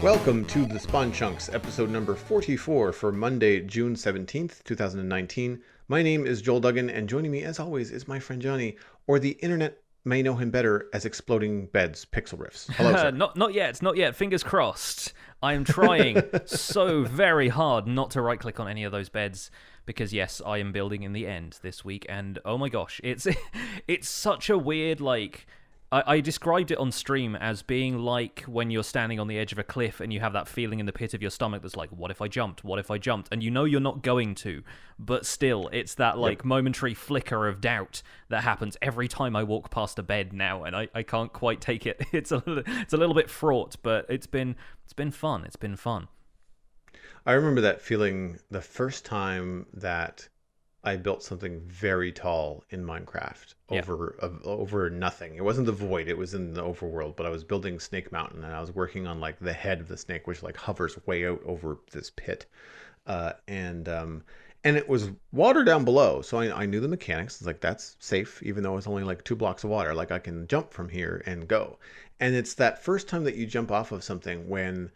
Welcome to the Spawn Chunks, episode number 44 for Monday, June 17th, 2019. My name is Joel Duggan, and joining me, as always, is my friend Jonny, or the internet may know him better as Exploding Beds Pixel Riffs. Hello, sir. Not yet. Fingers crossed. I am trying so very hard not to right-click on any of those beds, because yes, I am building in the end this week, and oh my gosh, it's such a weird, I described it on stream as being like when you're standing on the edge of a cliff and you have that feeling in the pit of your stomach that's like, what if I jumped? What if I jumped? And you know you're not going to, but still, it's that momentary flicker of doubt that happens every time I walk past a bed now, and I can't quite take it. It's a little bit fraught, but it's been fun. It's been fun. I remember that feeling the first time that I built something very tall in Minecraft over nothing. It wasn't the void, it was in the overworld, but I was building Snake Mountain, and I was working on like the head of the snake, which like hovers way out over this pit. And it was water down below, so I knew the mechanics. It's like, that's safe, even though it's only like 2 blocks of water. Like, I can jump from here and go. And it's that first time that you jump off of something when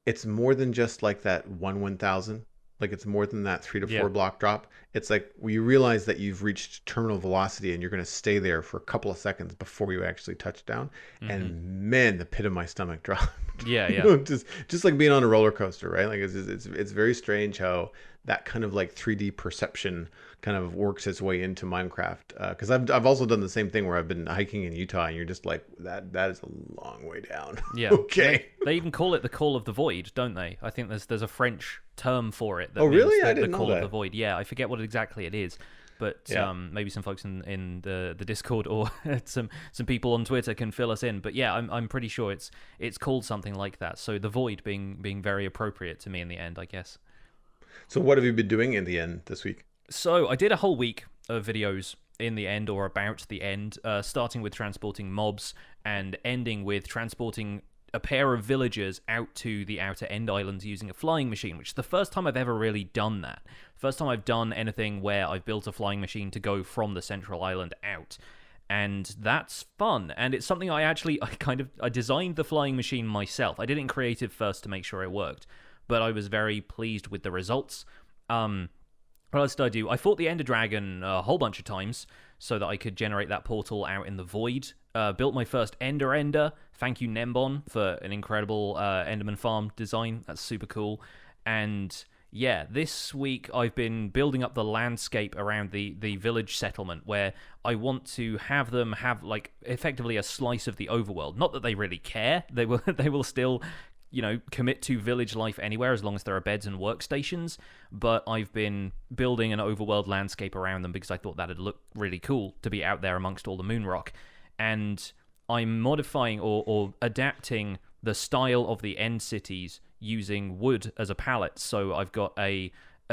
it's more than just like that 1/1000. Like, it's more than that 3 to 4 block drop. It's like you realize that you've reached terminal velocity and you're going to stay there for a couple of seconds before you actually touch down. Mm-hmm. And man, the pit of my stomach dropped. Yeah. You know, just like being on a roller coaster, right? Like, it's very strange how that kind of like 3D perception kind of works its way into Minecraft. Because I've also done the same thing where I've been hiking in Utah, and you're just like, that is a long way down. Yeah. Okay. They even call it the Call of the Void, don't they? I think there's a French term for it. Oh, really? I didn't know that. The Call of the Void. Yeah, I forget what exactly it is. But maybe some folks in the Discord or some people on Twitter can fill us in. But yeah, I'm pretty sure it's called something like that. So the Void being very appropriate to me in the end, I guess. So what have you been doing in the end this week? So I did a whole week of videos in the end, or about the end, starting with transporting mobs and ending with transporting a pair of villagers out to the outer end islands using a flying machine, which is the first time I've ever really done that. First time I've done anything where I've built a flying machine to go from the central island out. And that's fun. And it's something I designed the flying machine myself. I did it in creative first to make sure it worked, but I was very pleased with the results. What else did I do? I fought the Ender Dragon a whole bunch of times so that I could generate that portal out in the void. Built my first Ender. Thank you, Nembon, for an incredible Enderman farm design. That's super cool. And yeah, this week I've been building up the landscape around the village settlement, where I want to have them have like effectively a slice of the overworld. Not that they really care. They will still, commit to village life anywhere as long as there are beds and workstations, but I've been building an overworld landscape around them because I thought that'd look really cool to be out there amongst all the moon rock. And I'm modifying or adapting the style of the end cities using wood as a palette. So I've got a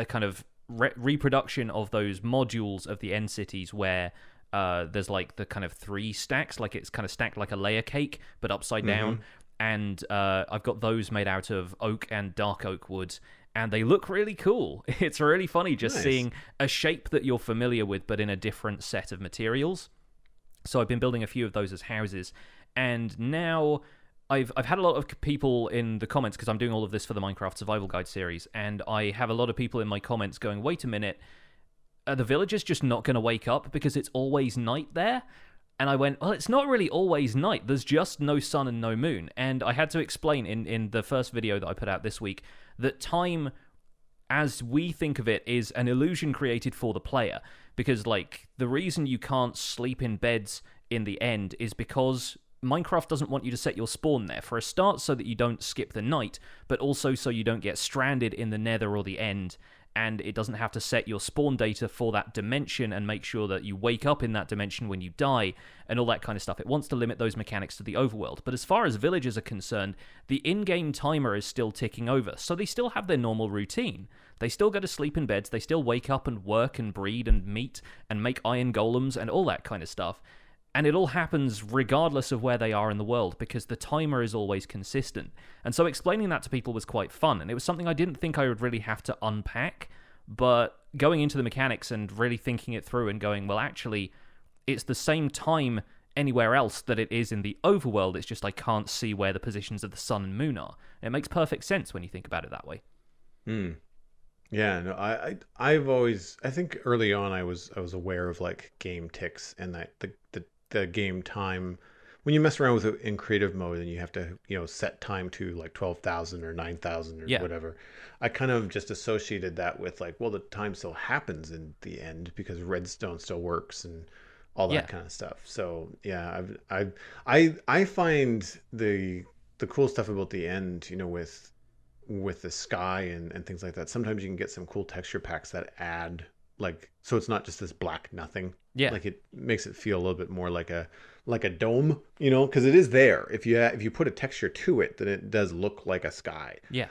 kind of reproduction of those modules of the end cities where there's like the kind of 3 stacks, like it's kind of stacked like a layer cake, but upside down. And I've got those made out of oak and dark oak wood, and they look really cool. It's really funny just seeing a shape that you're familiar with, but in a different set of materials. So I've been building a few of those as houses, and now I've had a lot of people in the comments, because I'm doing all of this for the Minecraft Survival Guide series, and I have a lot of people in my comments going, wait a minute, are the villagers just not going to wake up because it's always night there? And I went, well, it's not really always night. There's just no sun and no moon. And I had to explain in the first video that I put out this week that time, as we think of it, is an illusion created for the player. Because, the reason you can't sleep in beds in the end is because Minecraft doesn't want you to set your spawn there. For a start, so that you don't skip the night, but also so you don't get stranded in the nether or the end, and it doesn't have to set your spawn data for that dimension and make sure that you wake up in that dimension when you die, and all that kind of stuff. It wants to limit those mechanics to the overworld. But as far as villagers are concerned, the in-game timer is still ticking over, so they still have their normal routine. They still go to sleep in beds, they still wake up and work and breed and meet and make iron golems and all that kind of stuff. And it all happens regardless of where they are in the world, because the timer is always consistent. And so explaining that to people was quite fun, and it was something I didn't think I would really have to unpack, but going into the mechanics and really thinking it through and going, well, actually, it's the same time anywhere else that it is in the overworld. It's just I can't see where the positions of the sun and moon are. It makes perfect sense when you think about it that way. Hmm. Yeah, no, I've always, I think early on I was aware of like game ticks and that the game time when you mess around with it in creative mode and you have to, set time to like 12,000 or 9,000 or Yeah, whatever. I kind of just associated that with like, well, the time still happens in the end because redstone still works and all yeah, that kind of stuff. So yeah, I find the cool stuff about the end, with the sky and things like that. Sometimes you can get some cool texture packs that add like, so it's not just this black nothing. yeah, Like it makes it feel a little bit more like a dome, because it is there. If you put a texture to it, then it does look like a sky. yeah.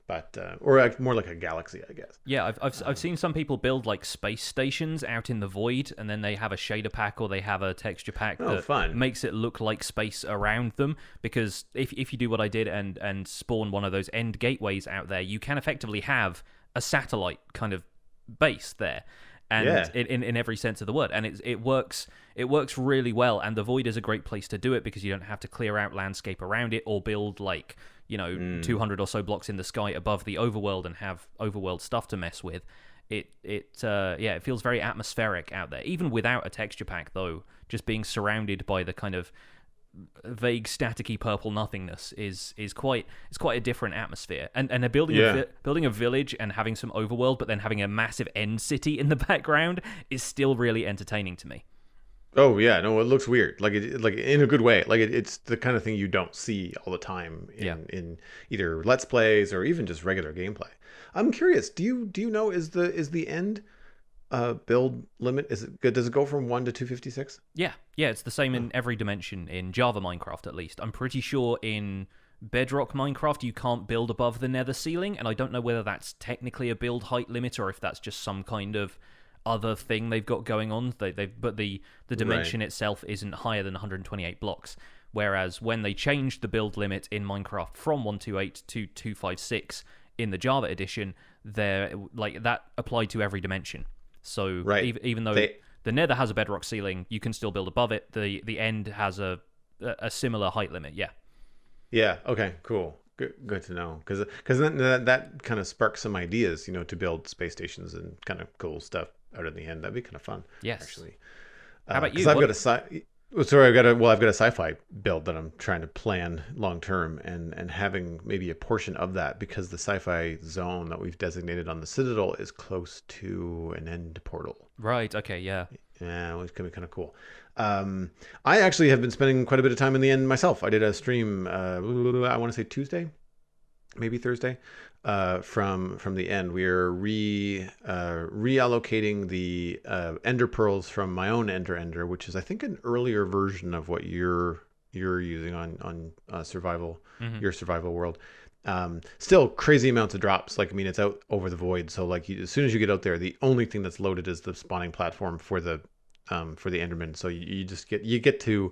But or like more like a galaxy, I guess. Yeah, I've seen some people build like space stations out in the void, and then they have a shader pack or they have a texture pack that Fun. makes it look like space around them. Because if you do what I did and spawn one of those end gateways out there, you can effectively have a satellite kind of base there, and Yeah. in every sense of the word, and it works really well. And the void is a great place to do it because you don't have to clear out landscape around it or build like 200 or so blocks in the sky above the overworld and have overworld stuff to mess with. It feels very atmospheric out there, even without a texture pack. Though just being surrounded by the kind of vague staticky purple nothingness is quite a different atmosphere. And building a village and having some overworld, but then having a massive end city in the background is still really entertaining to me. Oh yeah, no, it looks weird, like in a good way. Like it's the kind of thing you don't see all the time in either Let's Plays or even just regular gameplay. I'm curious. Do you know is the end build limit, is it good? Does it go from 1 to 256? Yeah, it's the same in every dimension in Java Minecraft, at least. I'm pretty sure in Bedrock Minecraft you can't build above the nether ceiling, and I don't know whether that's technically a build height limit or if that's just some kind of other thing they've got going on. But the dimension itself isn't higher than 128 blocks. Whereas when they changed the build limit in Minecraft from 128 to 256 in the Java edition, that applied to every dimension. So even though the nether has a bedrock ceiling, you can still build above it. The end has a similar height limit. Yeah. Yeah. Okay. Cool. Good to know, because then that kind of sparks some ideas, to build space stations and kind of cool stuff out in the end. That'd be kind of fun. Yes. Actually. How about you? Because I've got a sci-fi build that I'm trying to plan long term, and having maybe a portion of that, because the sci-fi zone that we've designated on the Citadel is close to an end portal. Right. Okay. Yeah. Yeah, it's gonna be kind of cool. I actually have been spending quite a bit of time in the end myself. I did a stream. I want to say Tuesday, maybe Thursday. From the end, we are reallocating the ender pearls from my own ender, which is I think an earlier version of what you're using on survival, your survival world. Still crazy amounts of drops. Like, I mean, it's out over the void. So like as soon as you get out there, the only thing that's loaded is the spawning platform for the Enderman. So you get to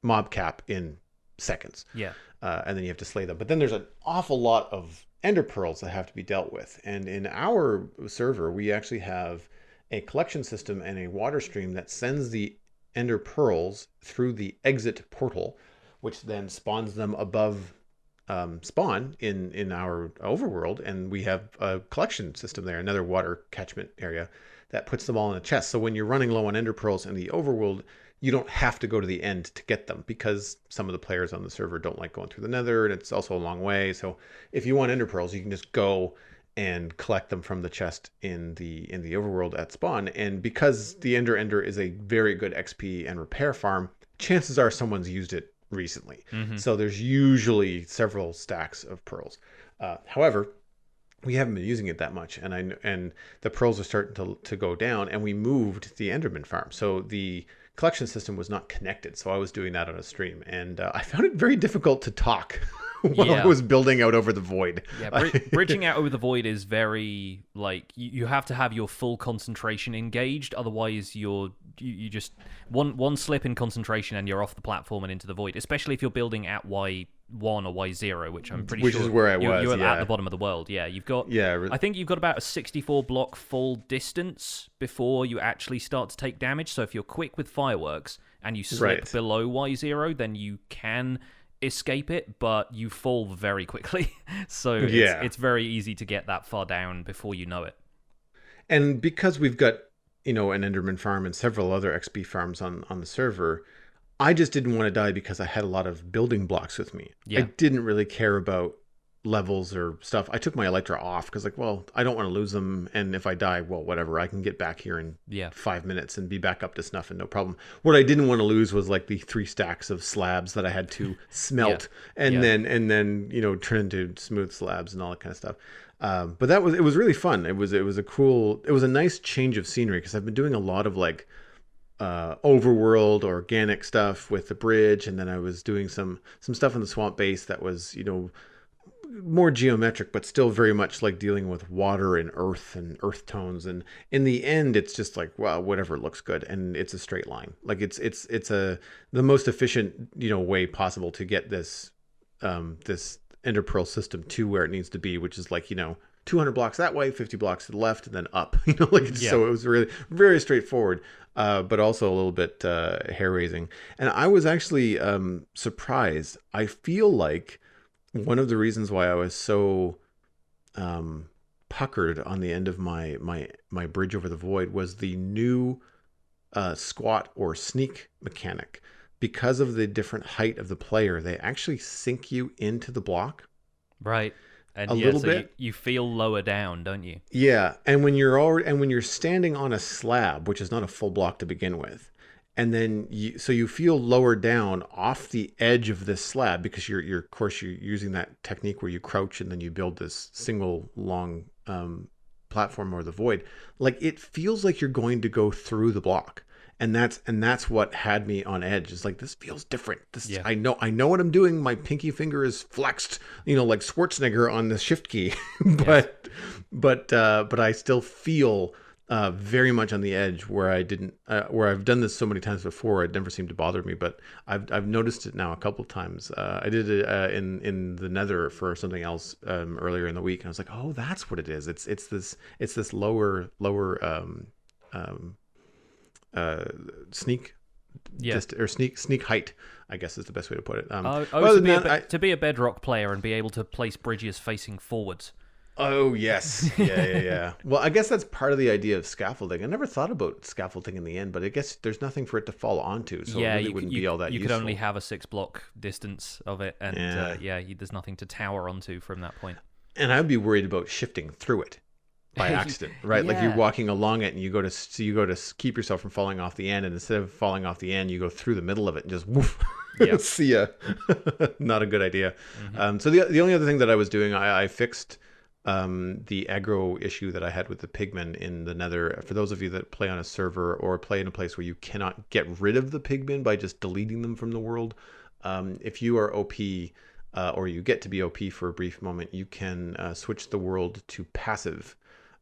mob cap in seconds. Yeah. And then you have to slay them. But then there's an awful lot of ender pearls that have to be dealt with. And in our server, we actually have a collection system and a water stream that sends the ender pearls through the exit portal, which then spawns them above spawn in our overworld. And we have a collection system there, another water catchment area that puts them all in a chest. So when you're running low on ender pearls in the overworld, you don't have to go to the end to get them, because some of the players on the server don't like going through the nether, and it's also a long way. So if you want ender pearls, you can just go and collect them from the chest in the overworld at spawn. And because the ender is a very good XP and repair farm, chances are someone's used it recently. So there's usually several stacks of pearls. However, we haven't been using it that much, and the pearls are starting to go down, and we moved the Enderman farm. So the collection system was not connected, so I was doing that on a stream, and I found it very difficult to talk while I was building out over the void. Yeah, bridging out over the void is very, like, you have to have your full concentration engaged, otherwise you just one slip in concentration and you're off the platform and into the void, especially if you're building at Y Y1 or Y0, which I'm pretty Which sure is where I was, you're at yeah. the bottom of the world. Yeah, you've got. Yeah, I think you've got about a 64 block full distance before you actually start to take damage. So if you're quick with fireworks and you slip right. below Y0, then you can escape it, but you fall very quickly. So Yeah. it's very easy to get that far down before you know it. And because we've got, an Enderman farm and several other XP farms on the server, I just didn't want to die because I had a lot of building blocks with me. Yeah. I didn't really care about levels or stuff. I took my Elytra off because, like, well, I don't want to lose them. And if I die, well, whatever. I can get back here in 5 minutes and be back up to snuff and no problem. What I didn't want to lose was like the 3 stacks of slabs that I had to smelt and then turn into smooth slabs and all that kind of stuff. But it was really fun. It was a nice change of scenery because I've been doing a lot of like overworld organic stuff with the bridge, and then I was doing some stuff in the swamp base that was more geometric, but still very much like dealing with water and earth tones. And in the end, it's just like, well, whatever looks good, and it's a straight line. Like it's the most efficient way possible to get this Ender Pearl system to where it needs to be, which is like 200 blocks that way, 50 blocks to the left, and then up. So it was really very straightforward, but also a little bit hair raising. And I was actually surprised. I feel like one of the reasons why I was so puckered on the end of my bridge over the void was the new squat or sneak mechanic. Because of the different height of the player, they actually sink you into the block. Right. And a little bit. You feel lower down, don't you? Yeah, and when you're standing on a slab, which is not a full block to begin with, and then you feel lower down off the edge of this slab because you're using that technique where you crouch and then you build this single long platform or the void. Like it feels like you're going to go through the block. And that's what had me on edge. It's like, this feels different. I know what I'm doing. My pinky finger is flexed, like Schwarzenegger on the shift key, but I still feel very much on the edge where I've done this so many times before. It never seemed to bother me, but I've noticed it now a couple of times. I did it in the Nether for something else earlier in the week, and I was like, oh, that's what it is. It's this lower sneak or sneak height, I guess is the best way to put it. To be a bedrock player and be able to place bridges facing forwards. Oh yes, yeah. Well, I guess that's part of the idea of scaffolding. I never thought about scaffolding in the end, but I guess there's nothing for it to fall onto, so it really wouldn't be all that useful. You could only have a 6 block distance of it, and there's nothing to tower onto from that point. And I'd be worried about shifting through it by accident, right? Like you're walking along it and you go to keep yourself from falling off the end, and instead of falling off the end, you go through the middle of it and just woof. See ya. Not a good idea. Mm-hmm. So the only other thing that I was doing, I fixed the aggro issue that I had with the pigmen in the Nether. For those of you that play on a server or play in a place where you cannot get rid of the pigmen by just deleting them from the world, if you are OP or you get to be OP for a brief moment, you can switch the world to passive.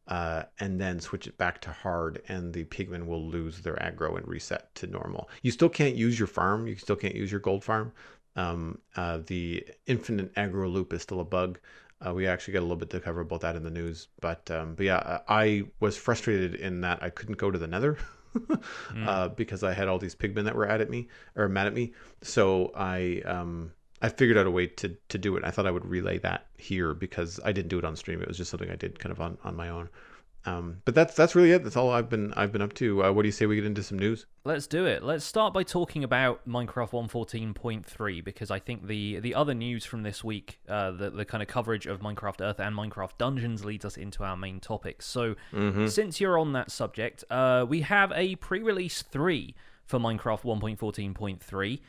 And then switch it back to hard, and the pigmen will lose their aggro and reset to normal. You still can't use your farm. You still can't use your gold farm. The infinite aggro loop is still a bug. We actually got a little bit to cover about that in the news. But yeah, I was frustrated in that I couldn't go to the Nether because I had all these pigmen that were mad at me. So I figured out a way to do it. I thought I would relay that here because I didn't do it on stream. It was just something I did kind of on my own. But that's really it. That's all I've been up to. What do you say we get into some news? Let's do it. Let's start by talking about Minecraft 1.14.3 because I think the other news from this week, the kind of coverage of Minecraft Earth and Minecraft Dungeons leads us into our main topics. So since you're on that subject, we have a pre-release 3 for Minecraft 1.14.3.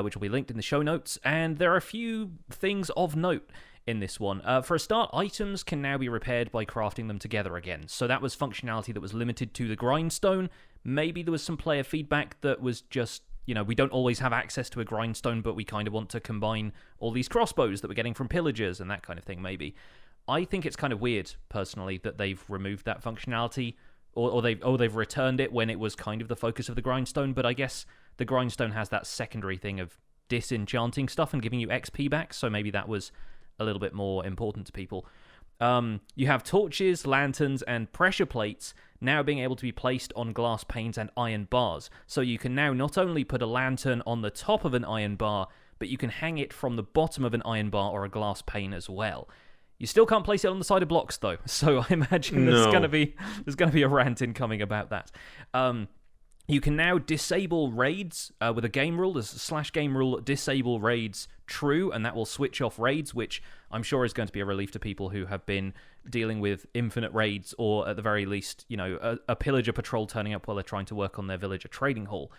Which will be linked in the show notes, and there are a few things of note in this one. For a start, items can now be repaired by crafting them together again, so that was functionality that was limited to the grindstone. Maybe there was some player feedback that was just, we don't always have access to a grindstone, but we kind of want to combine all these crossbows that we're getting from pillagers and that kind of thing, maybe. I think it's kind of weird, personally, that they've removed that functionality, or they've returned it when it was kind of the focus of the grindstone, but I guess the grindstone has that secondary thing of disenchanting stuff and giving you XP back, so maybe that was a little bit more important to people. You have torches, lanterns, and pressure plates now being able to be placed on glass panes and iron bars. So you can now not only put a lantern on the top of an iron bar, but you can hang it from the bottom of an iron bar or a glass pane as well. You still can't place it on the side of blocks, though, so I imagine there's going to be a rant incoming about that. You can now disable raids with a game rule. There's a /game rule, disable raids true, and that will switch off raids, which I'm sure is going to be a relief to people who have been dealing with infinite raids, or at the very least, a pillager patrol turning up while they're trying to work on their villager trading hall.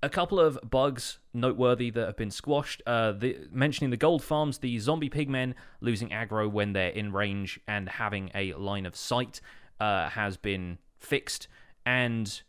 A couple of bugs noteworthy that have been squashed. Mentioning the gold farms, the zombie pigmen losing aggro when they're in range and having a line of sight has been fixed. And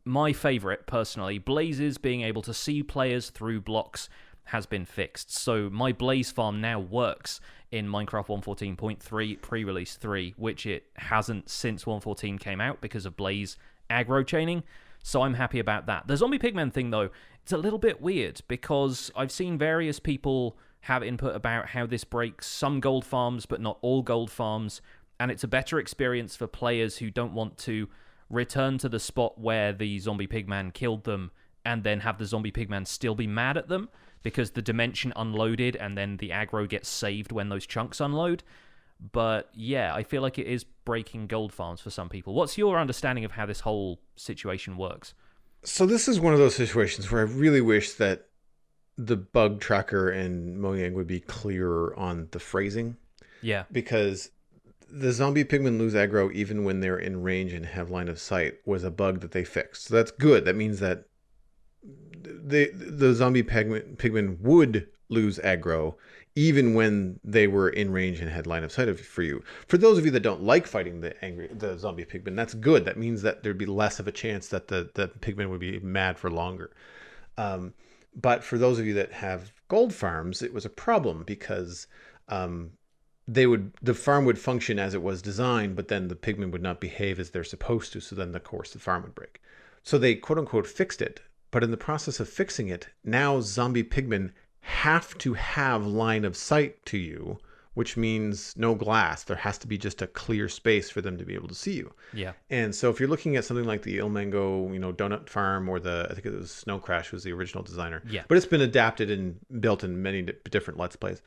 my favourite, personally, blazes being able to see players through blocks has been fixed. So my blaze farm now works in Minecraft 1.14.3 pre-release 3, which it hasn't since 1.14 came out because of blaze aggro chaining. So I'm happy about that. The zombie pigmen thing, though, it's a little bit weird because I've seen various people have input about how this breaks some gold farms, but not all gold farms, and it's a better experience for players who don't want to return to the spot where the zombie pigman killed them and then have the zombie pigman still be mad at them because the dimension unloaded and then the aggro gets saved when those chunks unload. But yeah, I feel like it is breaking gold farms for some people. What's your understanding of how this whole situation works? So this is one of those situations where I really wish that the bug tracker and Mojang would be clearer on the phrasing. Yeah. Because the zombie pigmen lose aggro even when they're in range and have line of sight was a bug that they fixed. So that's good. That means that the zombie pigmen would lose aggro even when they were in range and had line of sight for you. For those of you that don't like fighting the zombie pigmen, that's good. That means that there'd be less of a chance that the pigmen would be mad for longer. But for those of you that have gold farms, it was a problem because the farm would function as it was designed, but then the pigmen would not behave as they're supposed to. So then, of course, the farm would break. So they quote unquote fixed it. But in the process of fixing it, now zombie pigmen have to have line of sight to you, which means no glass. There has to be just a clear space for them to be able to see you. Yeah. And so if you're looking at something like the Ilmango, donut farm, or I think it was Snow Crash was the original designer. Yeah. But it's been adapted and built in many different Let's Plays.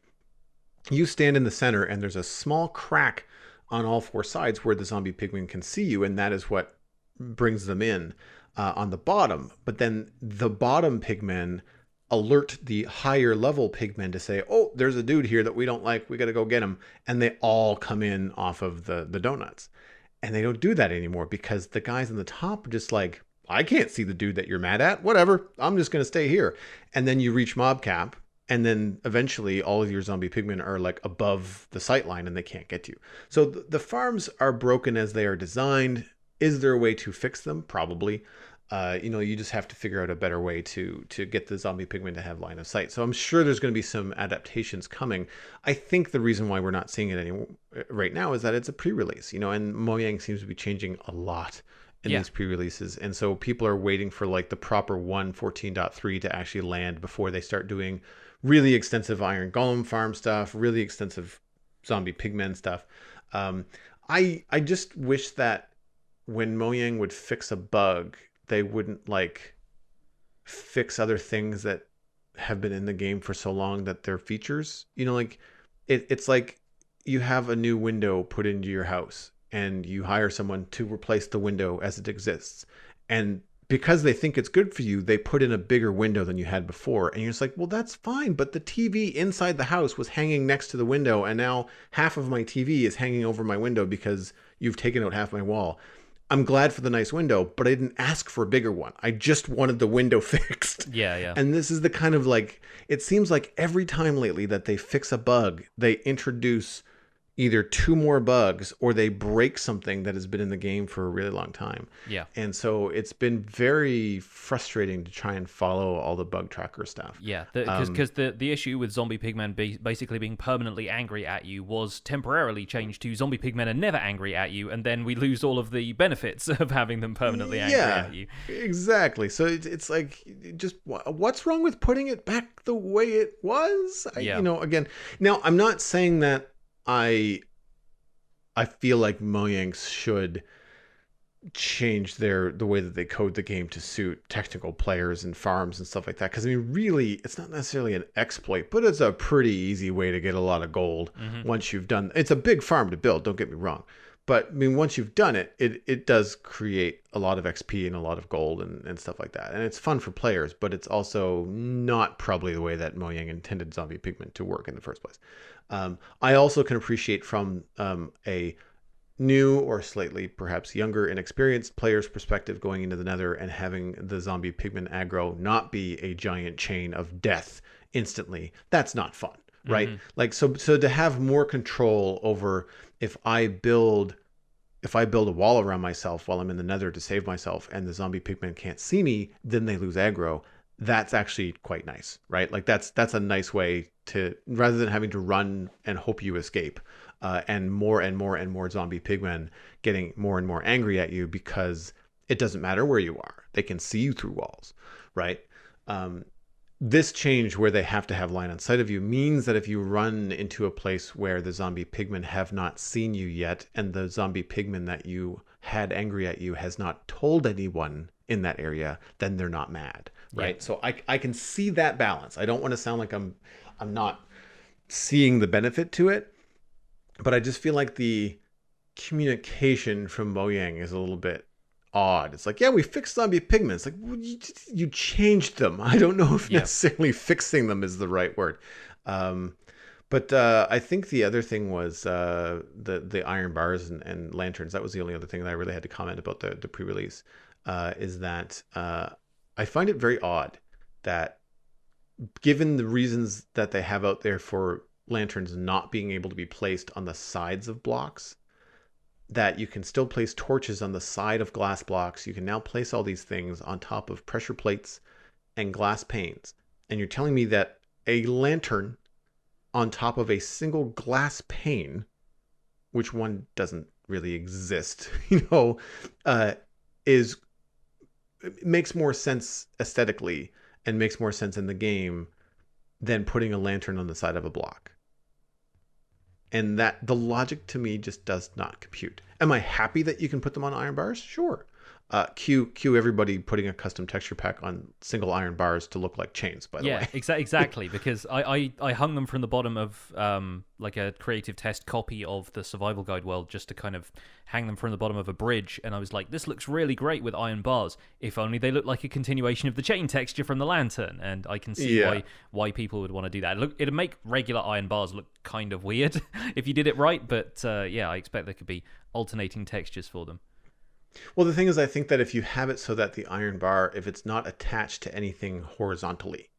You stand in the center and there's a small crack on all four sides where the zombie pigmen can see you, and that is what brings them in on the bottom. But then the bottom pigmen alert the higher level pigmen to say, oh, there's a dude here that we don't like, we got to go get him. And they all come in off of the donuts. And they don't do that anymore because the guys on the top are just like, I can't see the dude that you're mad at. Whatever, I'm just going to stay here. And then you reach mob cap. And then eventually all of your zombie pigmen are like above the sight line and they can't get you. So the farms are broken as they are designed. Is there a way to fix them? Probably. You just have to figure out a better way to get the zombie pigmen to have line of sight. So I'm sure there's going to be some adaptations coming. I think the reason why we're not seeing it right now is that it's a pre-release, and Mojang seems to be changing a lot in these pre-releases. And so people are waiting for like the proper 1.14.3 to actually land before they start doing really extensive Iron Golem farm stuff, really extensive zombie pigmen stuff. I just wish that when Mojang would fix a bug, they wouldn't like fix other things that have been in the game for so long that they're features. It's like you have a new window put into your house and you hire someone to replace the window as it exists. And because they think it's good for you, they put in a bigger window than you had before. And you're just like, well, that's fine. But the TV inside the house was hanging next to the window. And now half of my TV is hanging over my window because you've taken out half my wall. I'm glad for the nice window, but I didn't ask for a bigger one. I just wanted the window fixed. Yeah. And this is the kind of it seems like every time lately that they fix a bug, they introduce either two more bugs or they break something that has been in the game for a really long time. Yeah. And so it's been very frustrating to try and follow all the bug tracker stuff. Yeah, because the issue with zombie pigmen basically being permanently angry at you was temporarily changed to zombie pigmen are never angry at you, and then we lose all of the benefits of having them permanently angry at you. Exactly. So it's like, just what's wrong with putting it back the way it was? Again, now I'm not saying that I feel like Mojang should change the way that they code the game to suit technical players and farms and stuff like that. Because I mean, really, it's not necessarily an exploit, but it's a pretty easy way to get a lot of gold once you've done. It's a big farm to build. Don't get me wrong, but I mean, once you've done it, it does create a lot of XP and a lot of gold and stuff like that. And it's fun for players, but it's also not probably the way that Mojang intended Zombie Pigmen to work in the first place. I also can appreciate from a new or slightly perhaps younger inexperienced player's perspective going into the Nether and having the zombie pigman aggro not be a giant chain of death instantly. That's not fun, right? Like so to have more control over if I build a wall around myself while I'm in the Nether to save myself and the zombie pigmen can't see me, then they lose aggro. That's actually quite nice, right? Like that's a nice way to, rather than having to run and hope you escape, and more zombie pigmen getting more and more angry at you because it doesn't matter where you are. They can see you through walls, right? This change where they have to have line on sight of you means that if you run into a place where the zombie pigmen have not seen you yet and the zombie pigman that you had angry at you has not told anyone in that area, then they're not mad, right? Yeah. So I can see that balance. I don't want to sound like I'm not seeing the benefit to it, but I just feel like the communication from Mojang is a little bit odd. It's like, yeah, we fixed zombie pigmen. It's like, well, you changed them. I don't know if necessarily fixing them is the right word. But I think the other thing was the iron bars and lanterns. That was the only other thing that I really had to comment about the pre-release, is that I find it very odd that, given the reasons that they have out there for lanterns not being able to be placed on the sides of blocks, that you can still place torches on the side of glass blocks. You can now place all these things on top of pressure plates and glass panes. And you're telling me that a lantern on top of a single glass pane, which one doesn't really exist, makes more sense aesthetically and makes more sense in the game than putting a lantern on the side of a block. And that the logic to me just does not compute. Am I happy that you can put them on iron bars? Sure. Cue everybody putting a custom texture pack on single iron bars to look like chains, by the way. Yeah, exactly. Because I hung them from the bottom of like a creative test copy of the survival guide world, just to kind of hang them from the bottom of a bridge. And I was like, this looks really great with iron bars. If only they look like a continuation of the chain texture from the lantern. And I can see why people would want to do that. It'd make regular iron bars look kind of weird if you did it right. But I expect there could be alternating textures for them. Well, the thing is, I think that if you have it so that the iron bar, if it's not attached to anything horizontally,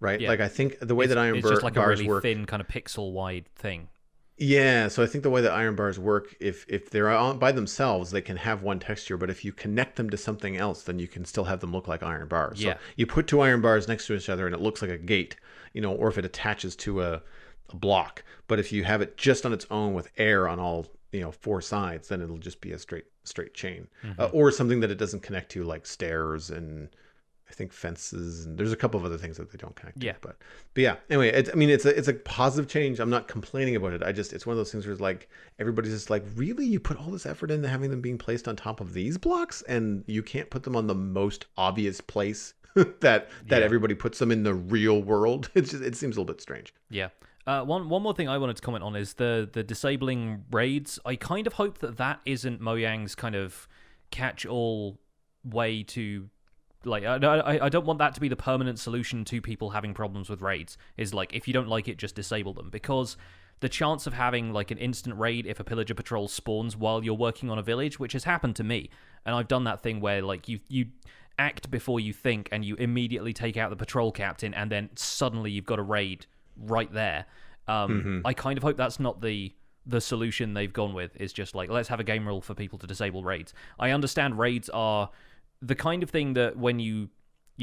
right? Yeah. Like I think the way that iron bars work, it's just like a really thin kind of pixel wide thing. Yeah, so I think the way that iron bars work, if they're on by themselves, they can have one texture, but if you connect them to something else, then you can still have them look like iron bars. So you put two iron bars next to each other and it looks like a gate, or if it attaches to a block. But if you have it just on its own with air on all four sides, then it'll just be a straight chain, or something that it doesn't connect to, like stairs and I think fences, and there's a couple of other things that they don't connect to. But yeah, anyway, it's a positive change. I'm not complaining about it. It's one of those things where it's like everybody's just like, really, you put all this effort into having them being placed on top of these blocks, and you can't put them on the most obvious place that everybody puts them in the real world. It seems a little bit strange. Yeah. One more thing I wanted to comment on is the disabling raids. I kind of hope that isn't Mojang's kind of catch-all way to, like, I don't want that to be the permanent solution to people having problems with raids, is like, if you don't like it, just disable them, because the chance of having like an instant raid if a pillager patrol spawns while you're working on a village, which has happened to me, and I've done that thing where like you act before you think and you immediately take out the patrol captain, and then suddenly you've got a raid right there. I kind of hope that's not the the solution they've gone with is just like, let's have a game rule for people to disable raids. I understand raids are the kind of thing that when you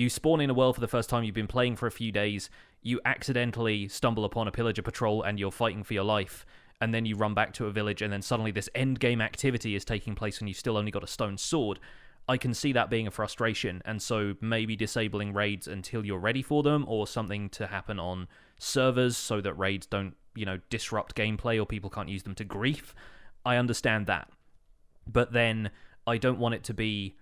spawn in a world for the first time, you've been playing for a few days, you accidentally stumble upon a pillager patrol and you're fighting for your life, and then you run back to a village, and then suddenly this end game activity is taking place and you've still only got a stone sword. I can see that being a frustration, and so maybe disabling raids until you're ready for them, or something to happen on servers so that raids don't, disrupt gameplay or people can't use them to grief. I understand that. But then I don't want it to be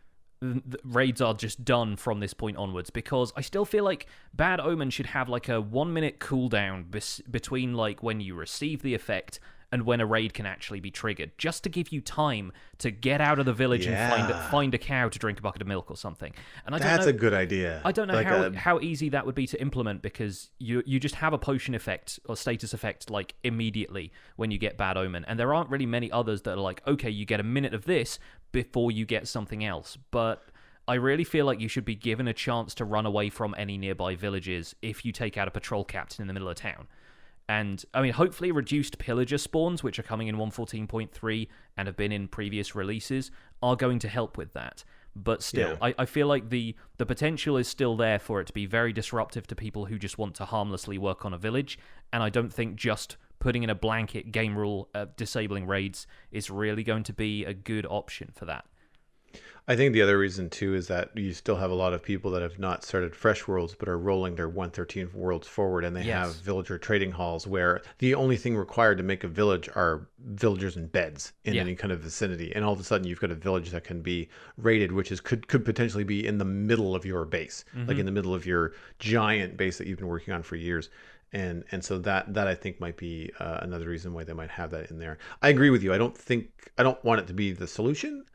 raids are just done from this point onwards, because I still feel like Bad Omen should have like a 1 minute cooldown between like when you receive the effect and when a raid can actually be triggered, just to give you time to get out of the village and find a cow to drink a bucket of milk or something. And that's a good idea. I don't know how easy that would be to implement, because you just have a potion effect or status effect like immediately when you get Bad Omen, and there aren't really many others that are like, okay, you get a minute of this before you get something else. But I really feel like you should be given a chance to run away from any nearby villages if you take out a patrol captain in the middle of town. And, I mean, hopefully reduced pillager spawns, which are coming in 1.14.3 and have been in previous releases, are going to help with that. But still, I feel like the potential is still there for it to be very disruptive to people who just want to harmlessly work on a village. And I don't think just putting in a blanket game rule disabling raids is really going to be a good option for that. I think the other reason too is that you still have a lot of people that have not started fresh worlds but are rolling their 1.13 worlds forward, and they have villager trading halls where the only thing required to make a village are villagers and beds in any kind of vicinity, and all of a sudden you've got a village that can be raided, which is could potentially be in the middle of your base, like in the middle of your giant base that you've been working on for years. And so that I think might be another reason why they might have that in there. I agree with you. I don't want it to be the solution.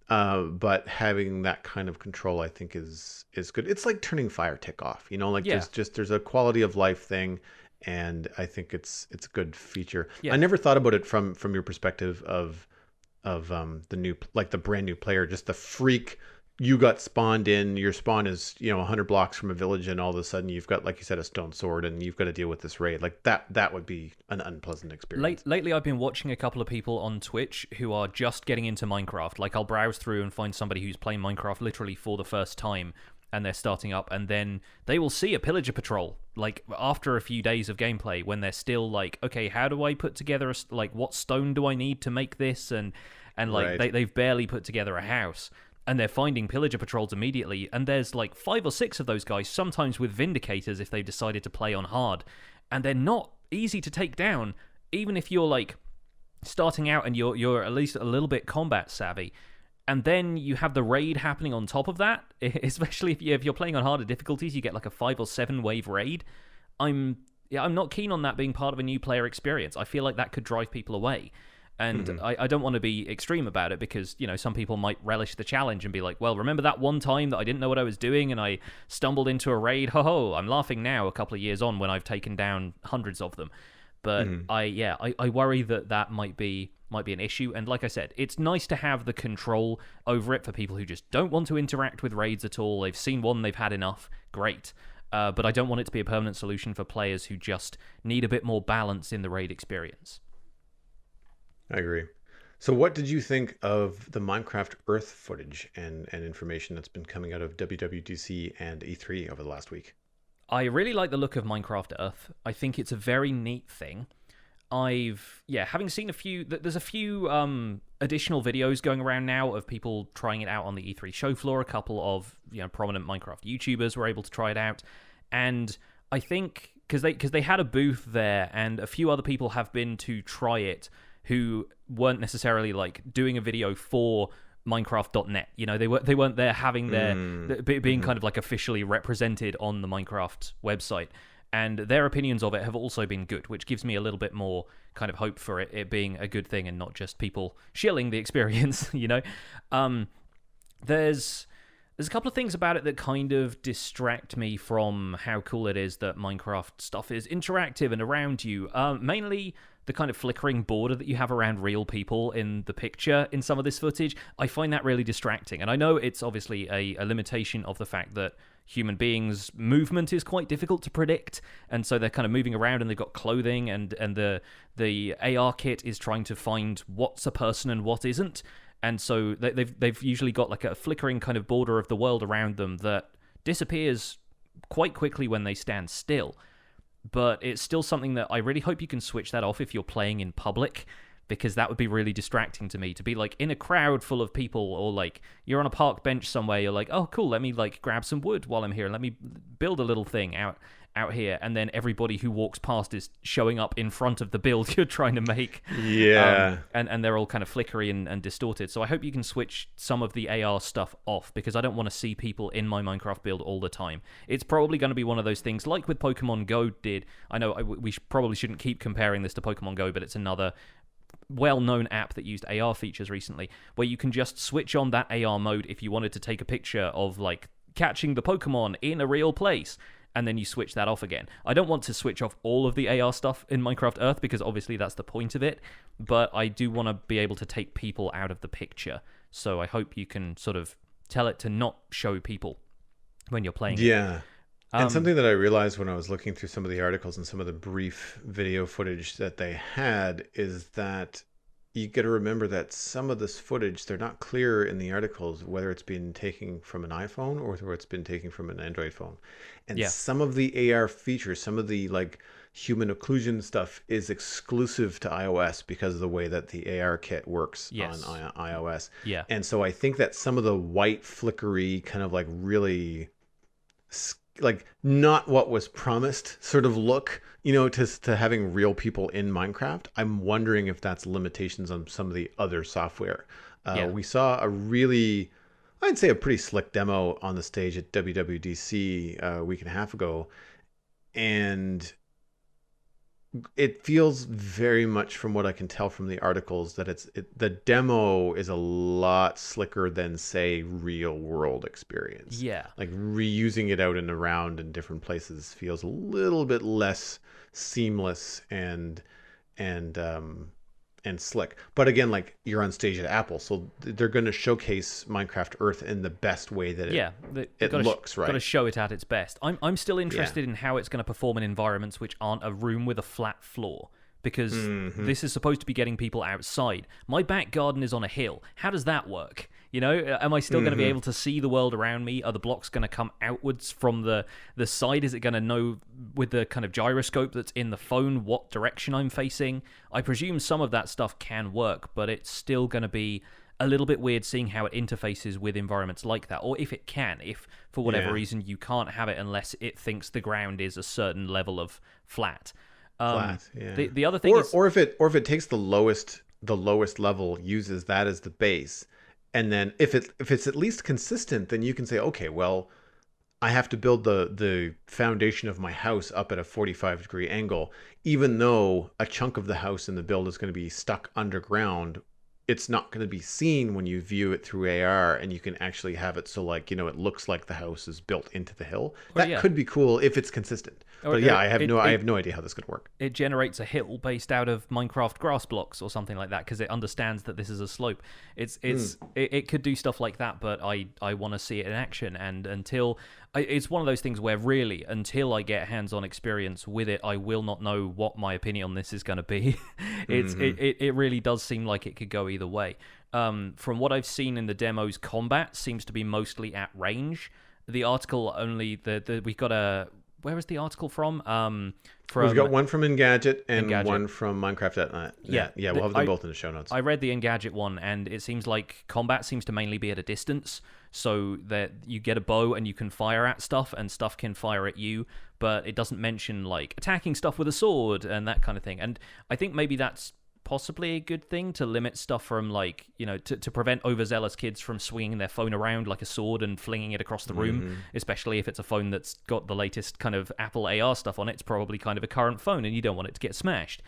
But having that kind of control, I think, is good. It's like turning Fire Tick off, there's a quality of life thing, and I think it's a good feature. I never thought about it from your perspective of the new, like the brand new player, just the freak. You got spawned in, your spawn is 100 blocks from a village, and all of a sudden you've got, like you said, a stone sword, and you've got to deal with this raid. Like that would be an unpleasant experience. Lately I've been watching a couple of people on Twitch who are just getting into Minecraft. Like, I'll browse through and find somebody who's playing Minecraft literally for the first time, and they're starting up, and then they will see a pillager patrol like after a few days of gameplay, when they're still like, okay, how do I put together what stone do I need to make this, and like they've barely put together a house. And they're finding pillager patrols immediately, and there's like 5 or 6 of those guys, sometimes with vindicators if they've decided to play on hard, and they're not easy to take down, even if you're like starting out and you're at least a little bit combat savvy. And then you have the raid happening on top of that, especially if you're playing on harder difficulties, you get like a 5 or 7 wave raid. I'm not keen on that being part of a new player experience. I feel like that could drive people away. And I don't want to be extreme about it, because, some people might relish the challenge and be like, well, remember that one time that I didn't know what I was doing and I stumbled into a raid? Ho, I'm laughing now a couple of years on when I've taken down hundreds of them. But I worry that might be an issue. And like I said, it's nice to have the control over it for people who just don't want to interact with raids at all. They've seen one, they've had enough. Great. But I don't want it to be a permanent solution for players who just need a bit more balance in the raid experience. I agree. So what did you think of the Minecraft Earth footage and information that's been coming out of WWDC and E3 over the last week? I really like the look of Minecraft Earth. I think it's a very neat thing. Having seen there's a few additional videos going around now of people trying it out on the E3 show floor. A couple of prominent Minecraft YouTubers were able to try it out, and I think because they had a booth there, and a few other people have been to try it who weren't necessarily like doing a video for Minecraft.net. They weren't there having their being kind of like officially represented on the Minecraft website. And their opinions of it have also been good, which gives me a little bit more kind of hope for it being a good thing and not just people shilling the experience, There's There's a couple of things about it that kind of distract me from how cool it is that Minecraft stuff is interactive and around you. Mainly the kind of flickering border that you have around real people in the picture in some of this footage. I find that really distracting. And I know it's obviously a limitation of the fact that human beings' movement is quite difficult to predict, and so they're kind of moving around and they've got clothing, and the AR kit is trying to find what's a person and what isn't. And so they've usually got like a flickering kind of border of the world around them that disappears quite quickly when they stand still. But it's still something that I really hope you can switch that off if you're playing in public, because that would be really distracting to me, to be like in a crowd full of people, or like you're on a park bench somewhere, you're like, oh cool, let me like grab some wood while I'm here, let me build a little thing out here, and then everybody who walks past is showing up in front of the build you're trying to make. And they're all kind of flickery and distorted. So I hope you can switch some of the AR stuff off, because I don't want to see people in my Minecraft build all the time. It's probably going to be one of those things like with Pokemon Go did. I know we probably shouldn't keep comparing this to Pokemon Go, but it's another well-known app that used AR features recently, where you can just switch on that AR mode if you wanted to take a picture of like catching the Pokemon in a real place, and then you switch that off again. I don't want to switch off all of the AR stuff in Minecraft Earth, because obviously that's the point of it, but I do want to be able to take people out of the picture. So I hope you can sort of tell it to not show people when you're playing it. And something that I realized when I was looking through some of the articles and some of the brief video footage that they had is that you got to remember that some of this footage, they're not clear in the articles whether it's been taken from an iPhone or whether it's been taken from an Android phone. And some of the AR features, some of the like human occlusion stuff is exclusive to iOS because of the way that the AR kit works on iOS. Yeah. And so I think that some of the white flickery kind of like really like not what was promised sort of look, you know, to having real people in Minecraft. I'm wondering if that's limitations on some of the other software. We saw I'd say a pretty slick demo on the stage at WWDC a week and a half ago. And it feels very much, from what I can tell from the articles, that the demo is a lot slicker than, say, real world experience. Yeah. Like reusing it out and around in different places feels a little bit less seamless and slick. But again, like you're on stage at Apple, so they're going to showcase Minecraft Earth in the best way that it looks, right? Got to show it at its best. I'm still interested in how it's going to perform in environments which aren't a room with a flat floor, because this is supposed to be getting people outside. My back garden is on a hill. How does that work? You know, am I still going to be able to see the world around me? Are the blocks going to come outwards from the side? Is it going to know with the kind of gyroscope that's in the phone what direction I'm facing? I presume some of that stuff can work, but it's still going to be a little bit weird seeing how it interfaces with environments like that, or if it can, if for whatever reason you can't have it unless it thinks the ground is a certain level of flat. The other thing or if it takes the lowest level, uses that as the base. And then if it's at least consistent, then you can say, okay, well, I have to build the foundation of my house up at a 45-degree angle. Even though a chunk of the house in the build is going to be stuck underground, it's not going to be seen when you view it through AR, and you can actually have it so, like, you know, it looks like the house is built into the hill. That could be cool if it's consistent. But I have no idea how this could work. It generates a hill based out of Minecraft grass blocks or something like that, because it understands that this is a slope. It could do stuff like that, but I want to see it in action. And it's one of those things where really, until I get hands-on experience with it, I will not know what my opinion on this is going to be. It really does seem like it could go either way. From what I've seen in the demos, combat seems to be mostly at range. The article only we got a. Where is the article from? We've got one from Engadget and one from Minecraft.net. Yeah, we'll have them both in the show notes. I read the Engadget one, and it seems like combat seems to mainly be at a distance, so that you get a bow and you can fire at stuff, and stuff can fire at you, but it doesn't mention like attacking stuff with a sword and that kind of thing. And I think maybe that's possibly a good thing, to limit stuff from, like, you know, to prevent overzealous kids from swinging their phone around like a sword and flinging it across the room, especially if it's a phone that's got the latest kind of Apple AR stuff on it. It's probably kind of a current phone and you don't want it to get smashed.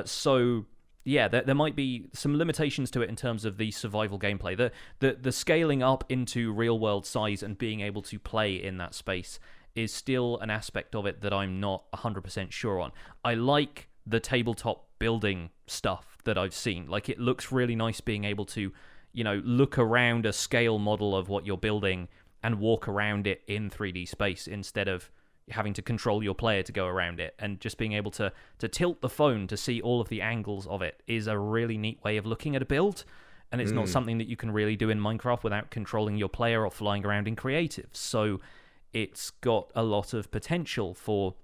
So yeah, there might be some limitations to it in terms of the survival gameplay. The scaling up into real world size and being able to play in that space is still an aspect of it that I'm not 100% sure on. I like the tabletop building stuff that I've seen. Like, it looks really nice being able to, look around a scale model of what you're building and walk around it in 3D space instead of having to control your player to go around it. And just being able to tilt the phone to see all of the angles of it is a really neat way of looking at a build. And it's not something that you can really do in Minecraft without controlling your player or flying around in creative. So it's got a lot of potential for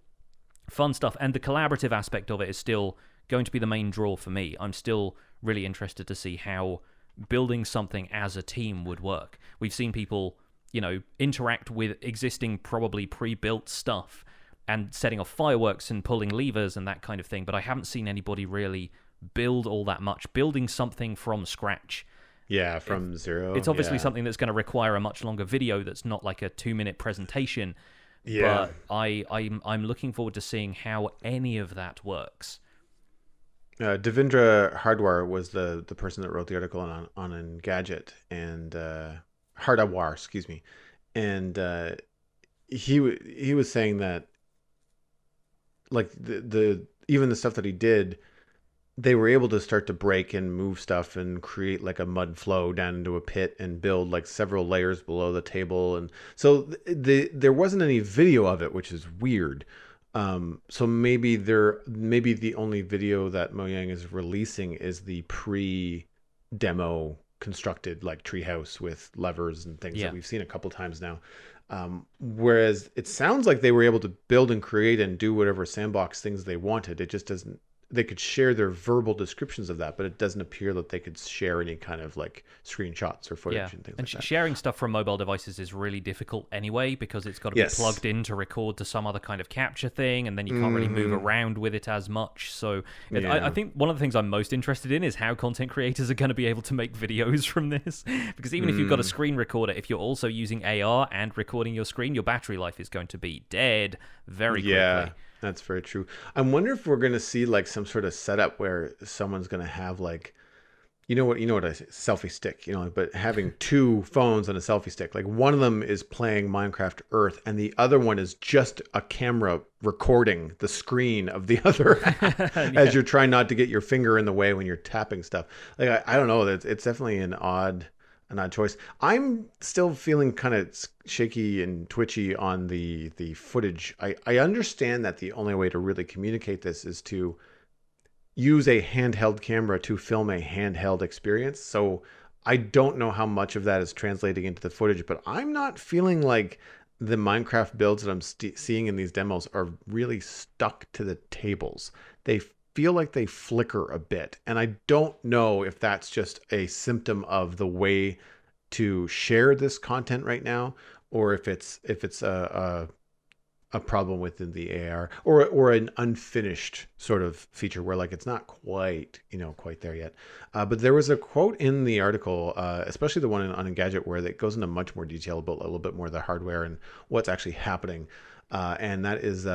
fun stuff. And the collaborative aspect of it is still going to be the main draw for me. I'm still really interested to see how building something as a team would work. We've seen people, interact with existing, probably pre-built stuff and setting off fireworks and pulling levers and that kind of thing, but I haven't seen anybody really build all that much, building something from scratch. Yeah, from zero. It's obviously something that's going to require a much longer video that's not like a 2-minute presentation. Yeah. But I'm looking forward to seeing how any of that works. Devendra Hardware was the person that wrote the article on Engadget, and Hardware, excuse me, and he was saying that, like, the even the stuff that he did, they were able to start to break and move stuff and create like a mud flow down into a pit and build like several layers below the table, and so there wasn't any video of it, which is weird. So maybe the only video that Mojang is releasing is the pre-demo constructed like treehouse with levers and things that we've seen a couple times now. Whereas it sounds like they were able to build and create and do whatever sandbox things they wanted. It just doesn't. They could share their verbal descriptions of that, but it doesn't appear that they could share any kind of like screenshots or footage and things like that. Sharing stuff from mobile devices is really difficult anyway, because it's got to be plugged in to record to some other kind of capture thing, and then you can't really move around with it as much. So I think one of the things I'm most interested in is how content creators are going to be able to make videos from this. Because even if you've got a screen recorder, if you're also using AR and recording your screen, your battery life is going to be dead very quickly. Yeah. That's very true. I wonder if we're going to see like some sort of setup where someone's going to have like, you know what I say, selfie stick, but having two phones on a selfie stick. Like, one of them is playing Minecraft Earth and the other one is just a camera recording the screen of the other as you're trying not to get your finger in the way when you're tapping stuff. Like, I don't know. It's definitely an odd choice. I'm still feeling kind of shaky and twitchy on the footage. I understand that the only way to really communicate this is to use a handheld camera to film a handheld experience. So I don't know how much of that is translating into the footage, but I'm not feeling like the Minecraft builds that I'm seeing in these demos are really stuck to the tables. They feel like they flicker a bit, and I don't know if that's just a symptom of the way to share this content right now, or if it's a problem within the AR, or an unfinished sort of feature where like it's not quite there yet. But there was a quote in the article, especially the one on Engadget, where it goes into much more detail about a little bit more of the hardware and what's actually happening. And that is,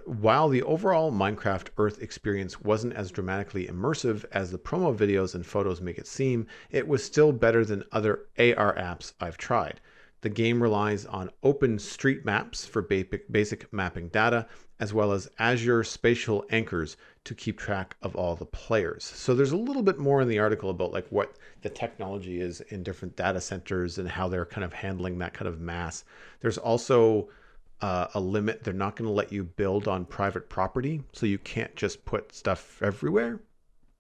while the overall Minecraft Earth experience wasn't as dramatically immersive as the promo videos and photos make it seem, it was still better than other AR apps I've tried. The game relies on open street maps for basic mapping data, as well as Azure spatial anchors to keep track of all the players. So there's a little bit more in the article about like what the technology is in different data centers and how they're kind of handling that kind of mass. There's also a limit. They're not going to let you build on private property, so you can't just put stuff everywhere.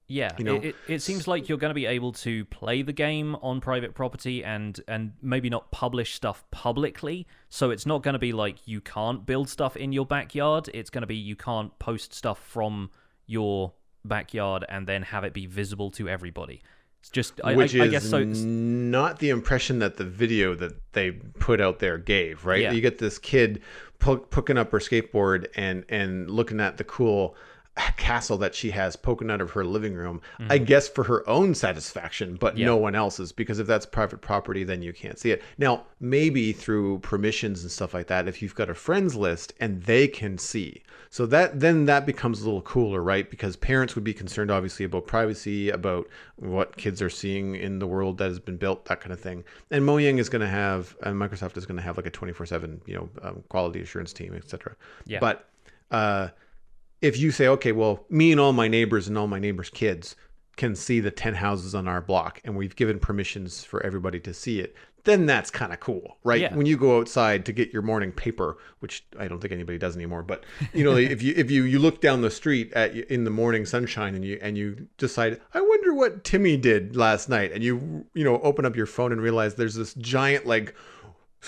Yeah, it seems like you're going to be able to play the game on private property and maybe not publish stuff publicly. So it's not going to be like you can't build stuff in your backyard. It's going to be you can't post stuff from your backyard and then have it be visible to everybody. It's just, I guess so. Not the impression that the video that they put out there gave, right? Yeah. You get this kid picking up her skateboard and looking at the cool castle that she has poking out of her living room, I Mhm. guess for her own satisfaction, but Yeah. no one else's, because if that's private property, then you can't see it. Now, maybe through permissions and stuff like that, if you've got a friends list and they can see. So that becomes a little cooler, right? Because parents would be concerned obviously about privacy, about what kids are seeing in the world that has been built, that kind of thing. And Mojang is going to have, and Microsoft is going to have like a 24/7, quality assurance team, etc. Yeah. But if you say, okay, well, me and all my neighbors and all my neighbors' kids can see the 10 houses on our block and we've given permissions for everybody to see it, then that's kind of cool, right? Yeah. When you go outside to get your morning paper, which I don't think anybody does anymore, but if you look down the street in the morning sunshine and you decide, I wonder what Timmy did last night, and you open up your phone and realize there's this giant like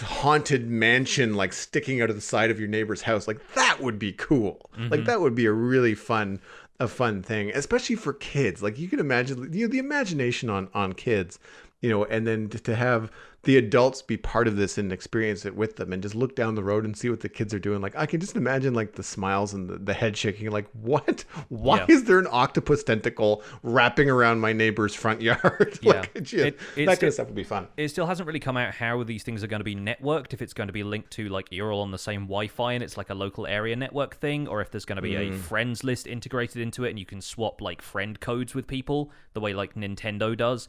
haunted mansion like sticking out of the side of your neighbor's house, like that would be cool. Like that would be a fun thing, especially for kids. Like you can imagine, the imagination on kids, and then to have the adults be part of this and experience it with them and just look down the road and see what the kids are doing. Like I can just imagine like the smiles and the head shaking, like what, why Yeah. is there an octopus tentacle wrapping around my neighbor's front yard? Yeah. Like just, It's that kind of stuff would be fun. it still hasn't really come out how these things are going to be networked, if it's going to be linked to like you're all on the same Wi-Fi and it's like a local area network thing, or if there's going to be a friends list integrated into it and you can swap like friend codes with people the way like Nintendo does.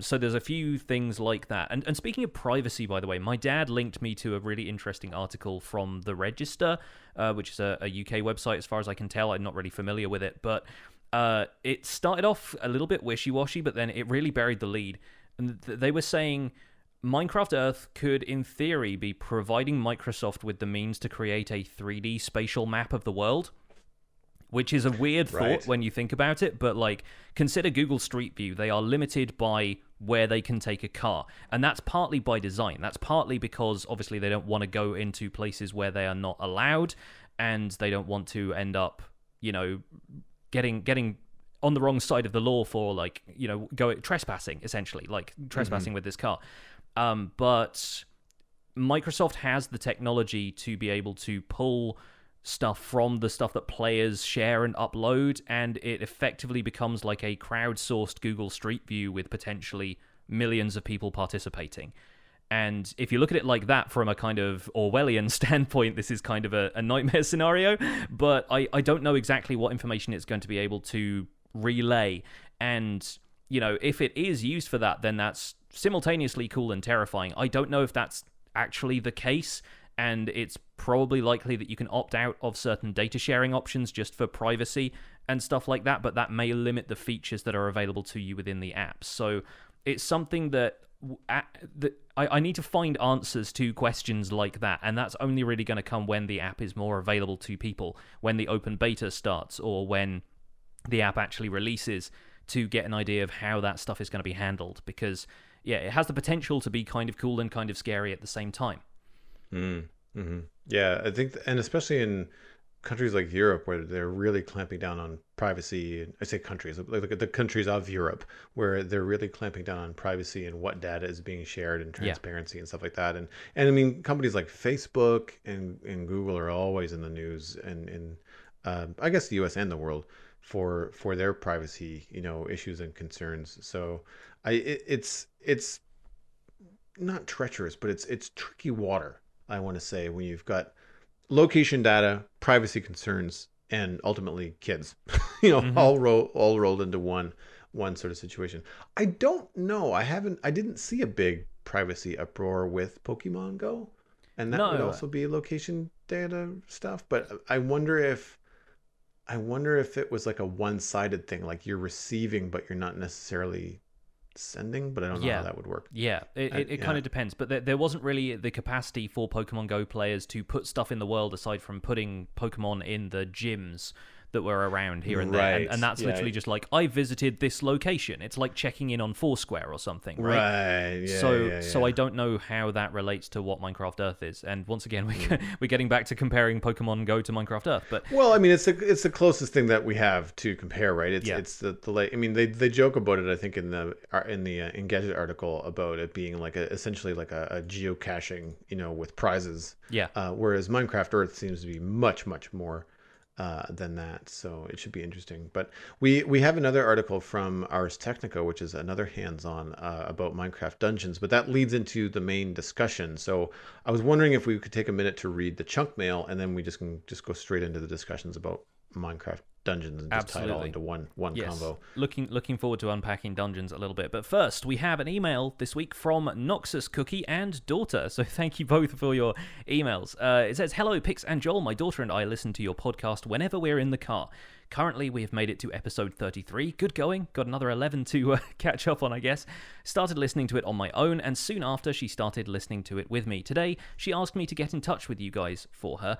So there's a few things like that. And speaking of privacy, by the way, my dad linked me to a really interesting article from The Register, which is a UK website as far as I can tell. I'm not really familiar with it, but it started off a little bit wishy-washy, but then it really buried the lead. And they were saying Minecraft Earth could, in theory, be providing Microsoft with the means to create a 3D spatial map of the world, which is a weird thought Right. when you think about it. But like, consider Google Street View. They are limited by where they can take a car. And that's partly by design. That's partly because obviously they don't want to go into places where they are not allowed, and they don't want to end up, getting on the wrong side of the law for like, go trespassing, essentially, like trespassing with this car. But Microsoft has the technology to be able to pull stuff from the stuff that players share and upload, and it effectively becomes like a crowdsourced Google Street View with potentially millions of people participating. And if you look at it like that from a kind of Orwellian standpoint, this is kind of a nightmare scenario, but I don't know exactly what information it's going to be able to relay. And, if it is used for that, then that's simultaneously cool and terrifying. I don't know if that's actually the case, and it's probably likely that you can opt out of certain data sharing options just for privacy and stuff like that, but that may limit the features that are available to you within the app. So it's something that I need to find answers to questions like that, and that's only really going to come when the app is more available to people, when the open beta starts, or when the app actually releases, to get an idea of how that stuff is going to be handled. Because, yeah, it has the potential to be kind of cool and kind of scary at the same time. Mm-hmm. Yeah, I think, and especially in countries like Europe, where they're really clamping down on privacy. I say countries, like the countries of Europe, where they're really clamping down on privacy and what data is being shared and transparency and stuff like that. And I mean, companies like Facebook and Google are always in the news, and I guess the U.S. and the world for their privacy, issues and concerns. So it's not treacherous, but it's tricky water, I want to say, when you've got location data, privacy concerns, and ultimately kids, all rolled into one sort of situation. I don't know. I didn't see a big privacy uproar with Pokemon Go, and that would also be location data stuff. But I wonder if it was like a one-sided thing, like you're receiving, but you're not necessarily sending, but I don't know how that would work. Yeah, it kind of depends. But there wasn't really the capacity for Pokemon Go players to put stuff in the world aside from putting Pokemon in the gyms that were around here and there. And that's literally just like, I visited this location. It's like checking in on Foursquare or something, right? So I don't know how that relates to what Minecraft Earth is. And once again, we're getting back to comparing Pokemon Go to Minecraft Earth. But well, I mean, it's the closest thing that we have to compare, right? It's the I mean, they joke about it, I think, in the Engadget article, about it being like essentially like a geocaching, with prizes. Yeah. Whereas Minecraft Earth seems to be much more than that. So it should be interesting. But we have another article from Ars Technica, which is another hands-on about Minecraft Dungeons, but that leads into the main discussion. So I was wondering if we could take a minute to read the chunk mail, and then we just can just go straight into the discussions about Minecraft Dungeons and just tie it all into one yes. convo. Looking forward to unpacking Dungeons a little bit. But first, we have an email this week from Noxus Cookie and Daughter. So thank you both for your emails. It says, "Hello, Pix and Joel. My daughter and I listen to your podcast whenever we're in the car. Currently, we have made it to episode 33. Good going. Got another 11 to catch up on, I guess. Started listening to it on my own, and soon after, she started listening to it with me. Today, she asked me to get in touch with you guys for her.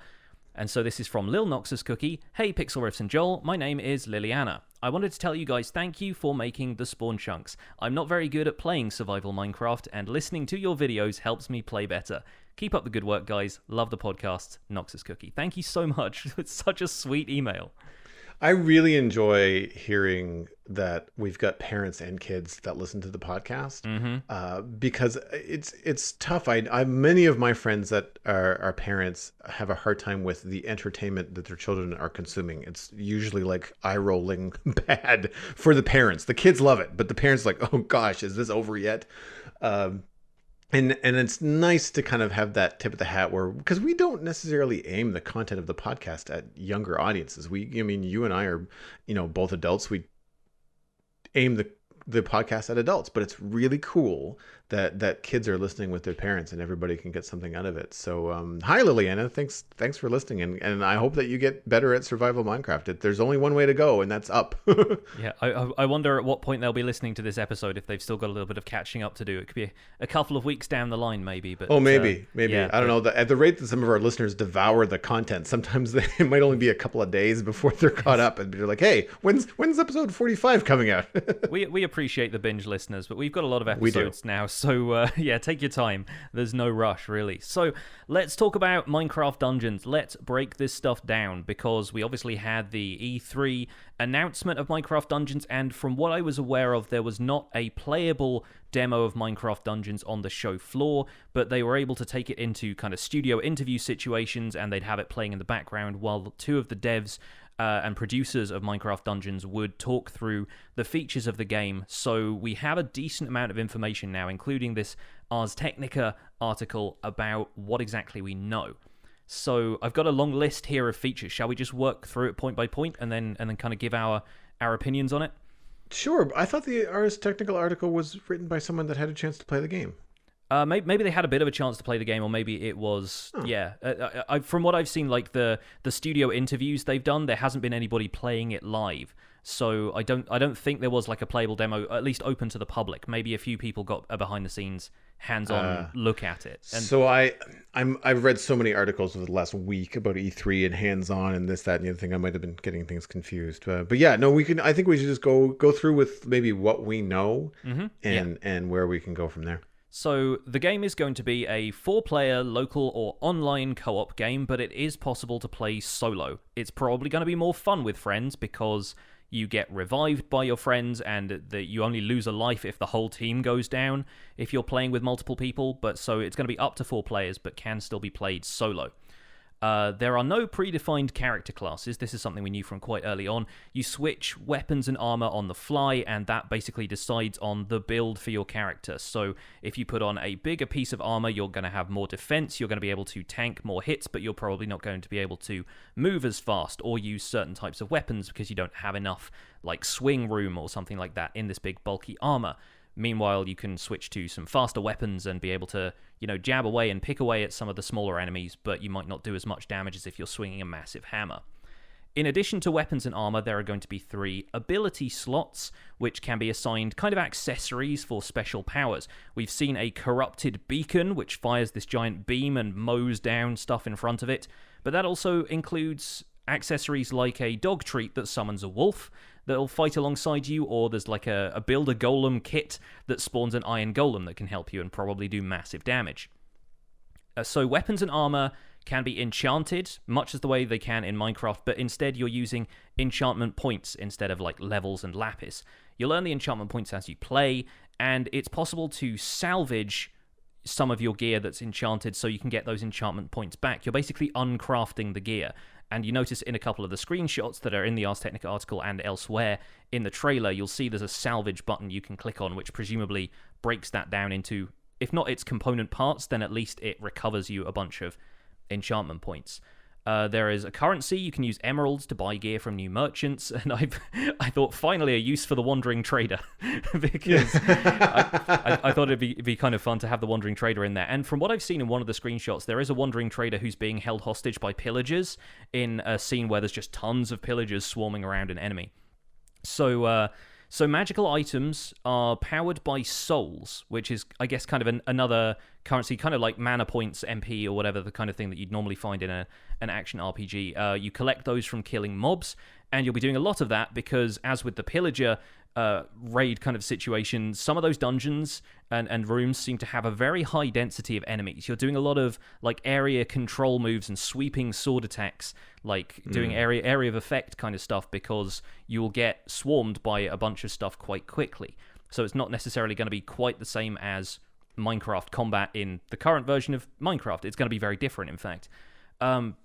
And so this is from Lil Noxus Cookie. Hey, Pixel Riffs and Joel, my name is Liliana. I wanted to tell you guys thank you for making the spawn chunks. I'm not very good at playing survival Minecraft, and listening to your videos helps me play better. Keep up the good work, guys. Love the podcast, Noxus Cookie." Thank you so much. It's such a sweet email. I really enjoy hearing that we've got parents and kids that listen to the podcast, because it's tough. I many of my friends that are parents have a hard time with the entertainment that their children are consuming. It's usually like eye-rolling bad for the parents. The kids love it, but the parents are like, oh gosh, is this over yet? And it's nice to kind of have that tip of the hat where, because we don't necessarily aim the content of the podcast at younger audiences. I mean, you and I are, both adults. We aim the podcast at adults, but it's really cool that kids are listening with their parents and everybody can get something out of it. So hi Liliana, thanks for listening, and I hope that you get better at survival Minecraft. There's only one way to go, and that's up. Yeah, I wonder at what point they'll be listening to this episode, if they've still got a little bit of catching up to do. It could be a couple of weeks down the line, maybe. But maybe yeah, I don't know. At the rate that some of our listeners devour the content, sometimes it might only be a couple of days before they're caught up, and they're like, hey, when's episode 45 coming out? we appreciate the binge listeners, but we've got a lot of episodes now, so yeah, take your time. There's no rush, really. So let's talk about Minecraft Dungeons. Let's break this stuff down, because we obviously had the E3 announcement of Minecraft Dungeons, and from what I was aware of, there was not a playable demo of Minecraft Dungeons on the show floor, but they were able to take it into kind of studio interview situations, and they'd have it playing in the background while two of the devs and producers of Minecraft Dungeons would talk through the features of the game. So we have a decent amount of information now, including this Ars Technica article about what exactly we know. So I've got a long list here of features. Shall we just work through it point by point and then kind of give our opinions on it? Sure. I thought the Ars Technical article was written by someone that had a chance to play the game. Maybe they had a bit of a chance to play the game, or maybe it was, from what I've seen, like the studio interviews they've done, there hasn't been anybody playing it live. So I don't think there was like a playable demo, at least open to the public. Maybe a few people got a behind the scenes, hands-on look at it. And so I've read so many articles over the last week about E3 and hands-on and this, that, and the other thing. I might have been getting things confused, but yeah, no, I think we should just go through with maybe what we know and where we can go from there. So the game is going to be a 4-player local or online co-op game, but it is possible to play solo. It's probably going to be more fun with friends, because you get revived by your friends, and you only lose a life if the whole team goes down if you're playing with multiple people. But so it's going to be up to 4 players, but can still be played solo. There are no predefined character classes. This is something we knew from quite early on. You switch weapons and armor on the fly, and that basically decides on the build for your character. So if you put on a bigger piece of armor, you're going to have more defense, you're going to be able to tank more hits, but you're probably not going to be able to move as fast or use certain types of weapons because you don't have enough like swing room or something like that in this big bulky armor. Meanwhile, you can switch to some faster weapons and be able to, jab away and pick away at some of the smaller enemies, but you might not do as much damage as if you're swinging a massive hammer. In addition to weapons and armor, there are going to be 3 ability slots, which can be assigned kind of accessories for special powers. We've seen a corrupted beacon, which fires this giant beam and mows down stuff in front of it, but that also includes accessories like a dog treat that summons a wolf that'll fight alongside you, or there's like a build a golem kit that spawns an iron golem that can help you and probably do massive damage. So weapons and armor can be enchanted, much as the way they can in Minecraft, but instead you're using enchantment points instead of like levels and lapis. You'll earn the enchantment points as you play, and it's possible to salvage some of your gear that's enchanted so you can get those enchantment points back. You're basically uncrafting the gear. And you notice in a couple of the screenshots that are in the Ars Technica article and elsewhere in the trailer, you'll see there's a salvage button you can click on, which presumably breaks that down into, if not its component parts, then at least it recovers you a bunch of enchantment points. There is a currency. You can use emeralds to buy gear from new merchants, and I thought finally a use for the wandering trader because I thought it'd be kind of fun to have the wandering trader in there. And from what I've seen in one of the screenshots, there is a wandering trader who's being held hostage by pillagers in a scene where there's just tons of pillagers swarming around an enemy. So magical items are powered by souls, which is, I guess, kind of another currency, kind of like mana points, MP, or whatever, the kind of thing that you'd normally find in an action RPG. You collect those from killing mobs, and you'll be doing a lot of that because, as with the pillager raid kind of situation, some of those dungeons and rooms seem to have a very high density of enemies. You're doing a lot of like area control moves and sweeping sword attacks, like doing area of effect kind of stuff, because you'll get swarmed by a bunch of stuff quite quickly. So it's not necessarily going to be quite the same as Minecraft combat in the current version of Minecraft. It's going to be very different, in fact.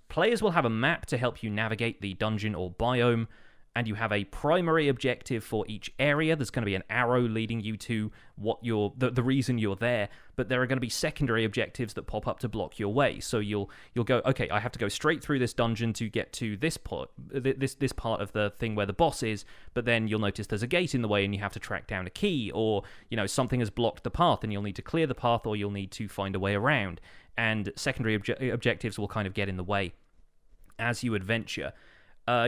Players will have a map to help you navigate the dungeon or biome, and you have a primary objective for each area. There's going to be an arrow leading you to what the reason you're there, but there are going to be secondary objectives that pop up to block your way. So you'll go, okay, I have to go straight through this dungeon to get to this part of the thing where the boss is, but then you'll notice there's a gate in the way and you have to track down a key, or something has blocked the path and you'll need to clear the path, or you'll need to find a way around. And secondary objectives will kind of get in the way as you adventure.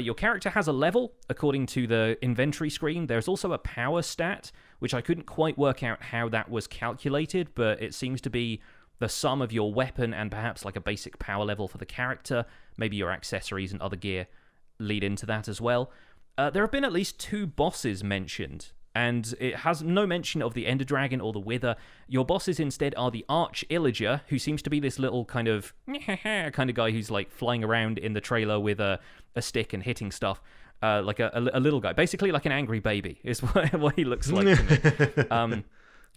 Your character has a level, according to the inventory screen. There's also a power stat, which I couldn't quite work out how that was calculated, but it seems to be the sum of your weapon and perhaps like a basic power level for the character. Maybe your accessories and other gear lead into that as well. There have been at least 2 bosses mentioned, and it has no mention of the Ender Dragon or the Wither. Your bosses instead are the Arch Illager, who seems to be this little kind of guy who's like flying around in the trailer with a stick and hitting stuff, like a little guy, basically like an angry baby is what he looks like to me.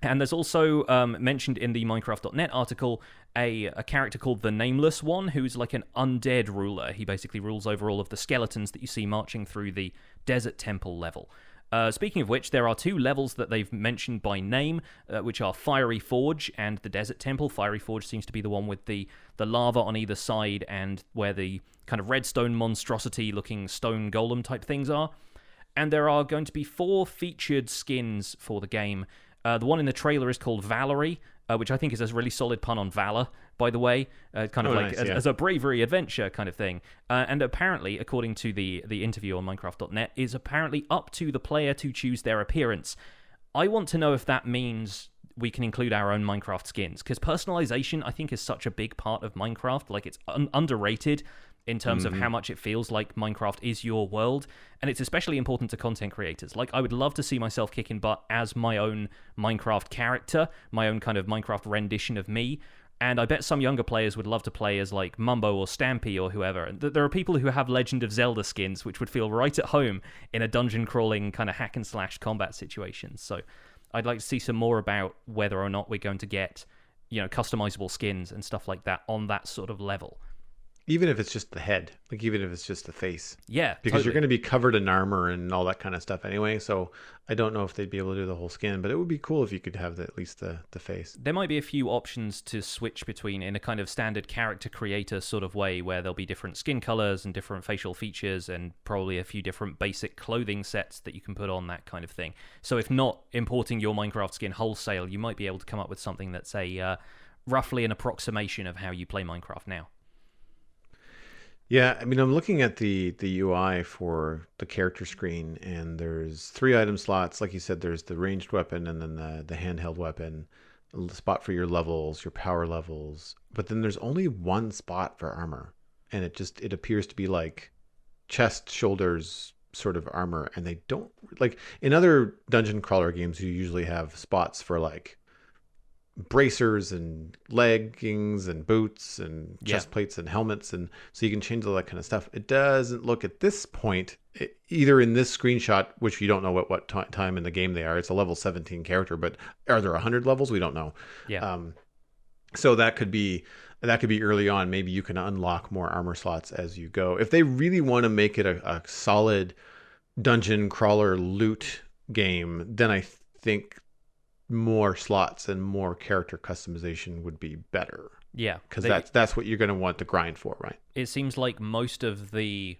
And there's also mentioned in the Minecraft.net article a character called the Nameless One, who's like an undead ruler. He basically rules over all of the skeletons that you see marching through the Desert Temple level. Speaking of which, there are 2 levels that they've mentioned by name, which are Fiery Forge and the Desert Temple. Fiery Forge seems to be the one with the lava on either side and where the kind of redstone monstrosity-looking stone golem type things are. And there are going to be 4 featured skins for the game. The one in the trailer is called Valerie, which I think is a really solid pun on valor, by the way, kind of like nice, as a bravery adventure kind of thing. And apparently, according to the interview on Minecraft.net, is apparently up to the player to choose their appearance. I want to know if that means we can include our own Minecraft skins, because personalization, I think, is such a big part of Minecraft. Like, it's underrated in terms of how much it feels like Minecraft is your world, and it's especially important to content creators. Like, I would love to see myself kicking butt as my own Minecraft character, my own kind of Minecraft rendition of me, and I bet some younger players would love to play as, like, Mumbo or Stampy or whoever. And there are people who have Legend of Zelda skins, which would feel right at home in a dungeon-crawling kind of hack-and-slash combat situation. So I'd like to see some more about whether or not we're going to get, customizable skins and stuff like that on that sort of level. Even if it's just the head, like even if it's just the face. Yeah, because totally. You're going to be covered in armor and all that kind of stuff anyway. So I don't know if they'd be able to do the whole skin, but it would be cool if you could have at least the face. There might be a few options to switch between in a kind of standard character creator sort of way, where there'll be different skin colors and different facial features and probably a few different basic clothing sets that you can put on, that kind of thing. So if not importing your Minecraft skin wholesale, you might be able to come up with something that's roughly an approximation of how you play Minecraft now. Yeah, I mean, I'm looking at the UI for the character screen, and there's 3 item slots. Like you said, there's the ranged weapon and then the handheld weapon, a spot for your levels, your power levels. But then there's only 1 spot for armor, and it appears to be like chest, shoulders sort of armor. And they don't, like in other dungeon crawler games, you usually have spots for like bracers and leggings and boots and chest plates and helmets, and so you can change all that kind of stuff. It doesn't look at this point, either in this screenshot, which you don't know what time in the game they are. It's a level 17 character, but are there 100 levels? We don't know. So that could be early on. Maybe you can unlock more armor slots as you go. If they really want to make it a solid dungeon crawler loot game, then I think more slots and more character customization would be better. Yeah, Because that's what you're going to want to grind for, right? it seems like most of the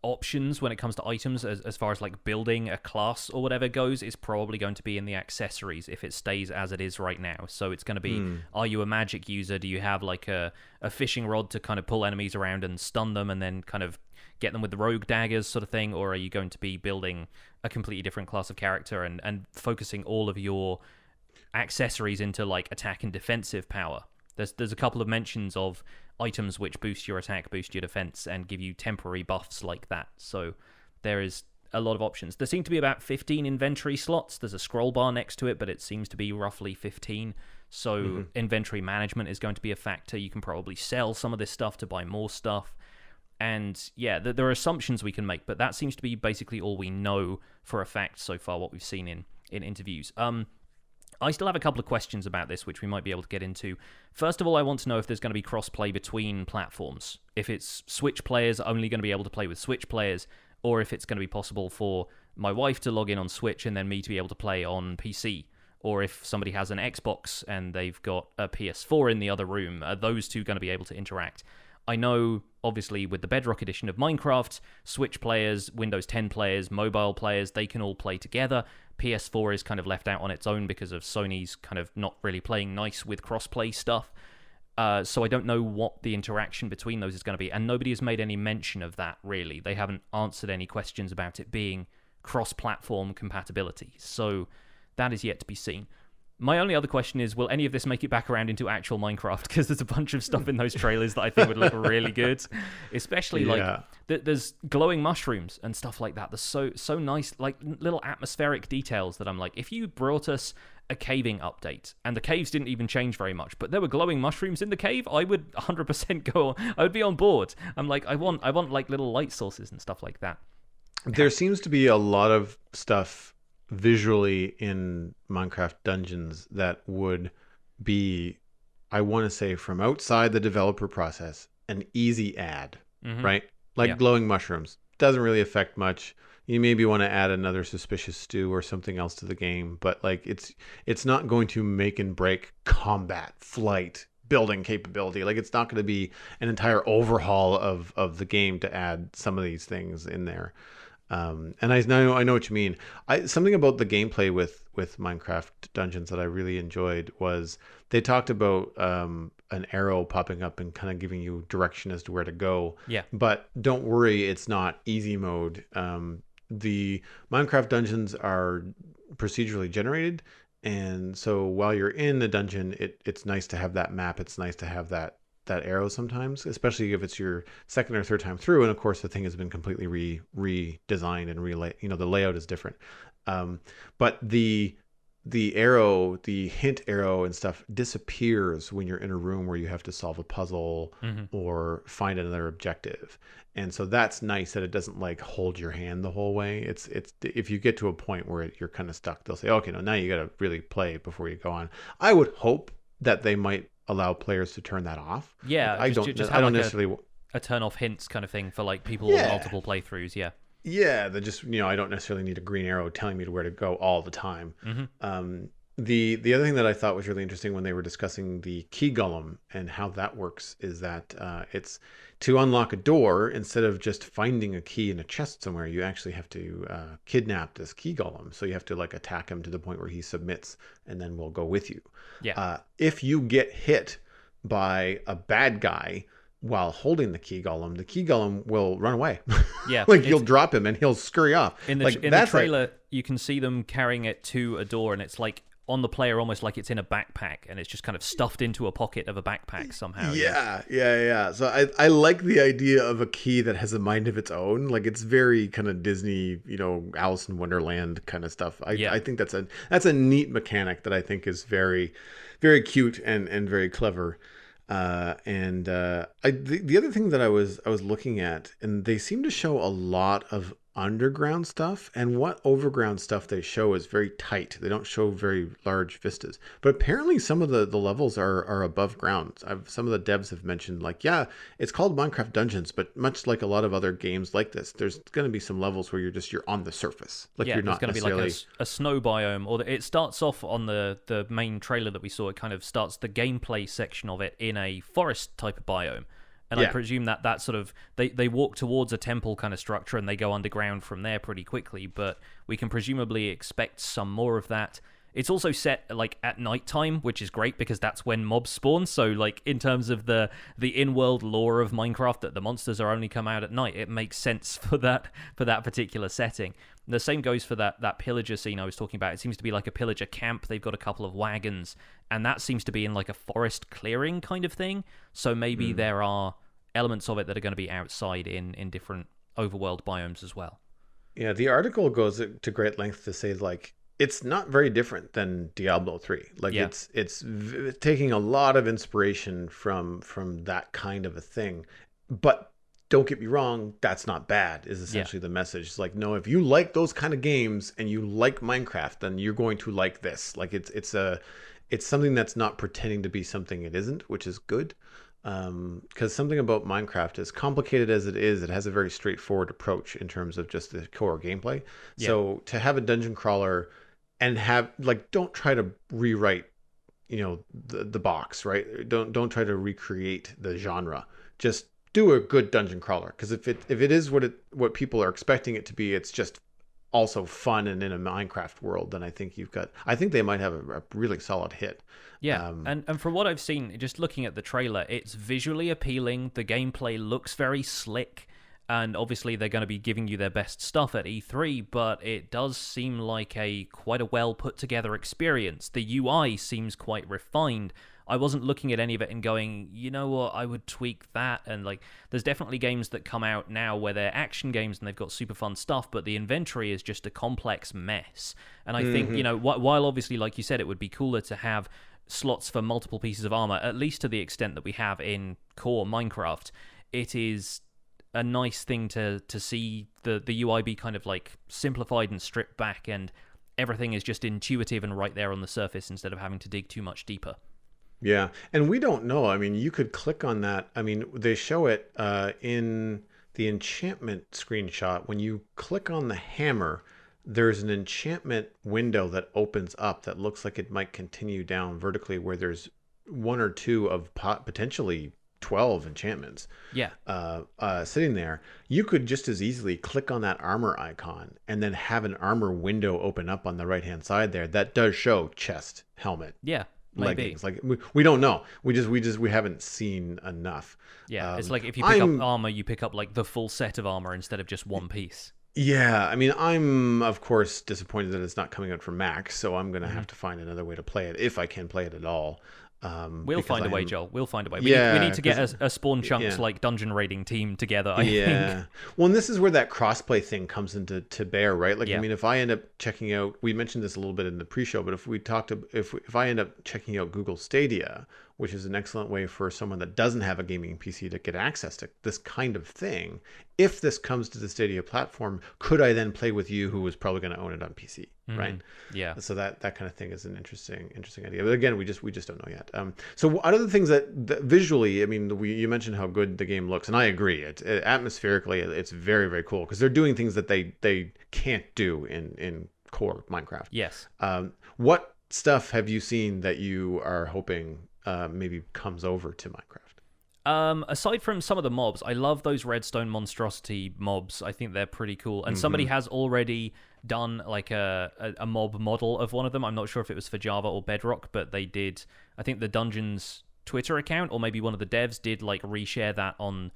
options when it comes to items as far as like building a class or whatever goes is probably going to be in the accessories if it stays as it is right now. So it's going to be, are you a magic user? Do you have like a fishing rod to kind of pull enemies around and stun them and then kind of get them with the rogue daggers sort of thing? Or are you going to be building a completely different class of character and focusing all of your accessories into like attack and defensive power? There's a couple of mentions of items which boost your attack, boost your defense, and give you temporary buffs like that. So there is a lot of options. There seem to be about 15 inventory slots. There's a scroll bar next to it, but it seems to be roughly 15. So inventory management is going to be a factor. You can probably sell some of this stuff to buy more stuff. And yeah, there are assumptions we can make, but that seems to be basically all we know for a fact so far, what we've seen in interviews. I still have a couple of questions about this, which we might be able to get into. First of all, I want to know if there's going to be cross-play between platforms. If it's Switch players only going to be able to play with Switch players, or if it's going to be possible for my wife to log in on Switch and then me to be able to play on PC. Or if somebody has an Xbox and they've got a PS4 in the other room, are those two going to be able to interact? I know, obviously, with the Bedrock edition of Minecraft, Switch players, Windows 10 players, mobile players, they can all play together. PS4 is kind of left out on its own because of Sony's kind of not really playing nice with cross-play stuff. So I don't know what the interaction between those is going to be, and nobody has made any mention of that, really. They haven't answered any questions about it being cross-platform compatibility, so that is yet to be seen. My only other question is, will any of this make it back around into actual Minecraft? Because there's a bunch of stuff in those trailers that I think would look really good. Especially, there's glowing mushrooms and stuff like that. There's so nice, like, little atmospheric details that I'm like, if you brought us a caving update, and the caves didn't even change very much, but there were glowing mushrooms in the cave, I would 100% go, I would be on board. I'm like, I want like, little light sources and stuff like that. There seems to be a lot of stuff visually in Minecraft Dungeons that would be, I want to say, from outside the developer process, an easy add, right? Like glowing mushrooms. Doesn't really affect much. You maybe want to add another suspicious stew or something else to the game, but like it's not going to make and break combat, flight, building capability. Like it's not going to be an entire overhaul of the game to add some of these things in there. And I know what you mean. Something about the gameplay with Minecraft Dungeons that I really enjoyed was they talked about an arrow popping up and kind of giving you direction as to where to go. Yeah. But don't worry, it's not easy mode. The Minecraft Dungeons are procedurally generated, and so while you're in the dungeon, it's nice to have that map. It's nice to have that arrow sometimes, especially if it's your second or third time through, and of course the thing has been completely redesigned and the layout is different, but the arrow, the hint arrow and stuff disappears when you're in a room where you have to solve a puzzle or find another objective. And so that's nice that it doesn't like hold your hand the whole way. It's if you get to a point where you're kind of stuck, they'll say, okay, no, now you got to really play it before you go on. I would hope that they might allow players to turn that off. Yeah, I don't like necessarily a turn off hints kind of thing for like people with multiple playthroughs. Yeah, that just, I don't necessarily need a green arrow telling me to where to go all the time. The other thing that I thought was really interesting when they were discussing the key golem and how that works is that it's to unlock a door, instead of just finding a key in a chest somewhere, you actually have to kidnap this key golem. So you have to like attack him to the point where he submits, and then we'll go with you. Yeah. If you get hit by a bad guy while holding the key golem will run away. Yeah. Like you'll drop him and he'll scurry off. In the trailer, you can see them carrying it to a door, and it's like on the player almost like it's in a backpack, and it's just kind of stuffed into a pocket of a backpack somehow. Yeah. So I like the idea of a key that has a mind of its own. Like it's very kind of Disney, Alice in Wonderland kind of stuff. I think that's a neat mechanic that I think is very, very cute and very clever. The other thing that I was looking at, and they seem to show a lot of underground stuff, and what overground stuff they show is very tight. They don't show very large vistas. But apparently some of the levels are above ground. Some of the devs have mentioned, like, yeah, it's called Minecraft Dungeons, but much like a lot of other games like this, there's going to be some levels where you're on the surface. Like, Yeah, you're there's not going to be like necessarily... a snow biome, or it starts off on the main trailer that we saw. It kind of starts the gameplay section of it in a forest type of biome. And I Yeah. presume that sort of they walk towards a temple kind of structure and they go underground from there pretty quickly, but we can presumably expect some more of that. It's also set like at nighttime, which is great because that's when mobs spawn. So like in terms of the in-world lore of Minecraft, that the monsters are only come out at night, it makes sense for that particular setting. The same goes for that pillager scene I was talking about. It seems to be like a pillager camp. They've got a couple of wagons, and that seems to be in like a forest clearing kind of thing. So maybe there are elements of it that are going to be outside in different overworld biomes as well. Yeah, the article goes to great length to say, like, it's not very different than Diablo 3. Like, Yeah. it's taking a lot of inspiration from that kind of a thing. But don't get me wrong, that's not bad, is essentially the message. It's like, no, if you like those kind of games and you like Minecraft, then you're going to like this. Like, it's something that's not pretending to be something it isn't, which is good. Because something about Minecraft, as complicated as it is, it has a very straightforward approach in terms of just the core gameplay. Yeah. So to have a dungeon crawler and have, like, don't try to rewrite, the box, right? Don't try to recreate the genre. Just do a good dungeon crawler. Because if it is what people are expecting it to be, it's just also fun and in a Minecraft world, then I think they might have a really solid hit. Yeah, and from what I've seen, just looking at the trailer, it's visually appealing. The gameplay looks very slick, and obviously they're going to be giving you their best stuff at E3, but it does seem like quite a well put together experience. The UI seems quite refined. I wasn't looking at any of it and going, you know what, I would tweak that. And like, there's definitely games that come out now where they're action games and they've got super fun stuff, but the inventory is just a complex mess. And I think, while obviously, like you said, it would be cooler to have slots for multiple pieces of armor, at least to the extent that we have in core Minecraft, it is a nice thing to see the UI be kind of like simplified and stripped back, and everything is just intuitive and right there on the surface instead of having to dig too much deeper. Yeah, and we don't know. I mean, you could click on that. I mean, they show it in the enchantment screenshot. When you click on the hammer, there's an enchantment window that opens up that looks like it might continue down vertically, where there's one or two of potentially 12 enchantments Yeah. sitting there. You could just as easily click on that armor icon and then have an armor window open up on the right hand side there that does show chest, helmet, Yeah. Maybe. leggings. Like, we don't know. We haven't seen enough. Yeah, it's like if you pick up armor, you pick up like the full set of armor instead of just one piece. Yeah, I mean, I'm of course disappointed that it's not coming out for Mac, so I'm gonna have to find another way to play it if I can play it at all. We'll find a way, Joel. We'll find a way. Yeah, We need to get 'cause- a Spawn Chunks yeah. like dungeon raiding team together, I Yeah. think. Well, and this is where that crossplay thing comes into bear, right? Like, Yeah. I mean, if I end up checking out, we mentioned this a little bit in the pre-show, but if I end up checking out Google Stadia, which is an excellent way for someone that doesn't have a gaming PC to get access to this kind of thing, if this comes to the Stadia platform, could I then play with you, who was probably going to own it on PC, right? Yeah. So that kind of thing is an interesting idea. But again, we just don't know yet. So out of the things that visually, I mean, you mentioned how good the game looks, and I agree. Atmospherically, it's very, very cool because they're doing things that they can't do in core Minecraft. Yes. What stuff have you seen that you are hoping maybe comes over to Minecraft? Aside from some of the mobs, I love those redstone monstrosity mobs. I think they're pretty cool. And somebody has already done like a mob model of one of them. I'm not sure if it was for Java or Bedrock, but they did. I think the Dungeons Twitter account, or maybe one of the devs, did like reshare that on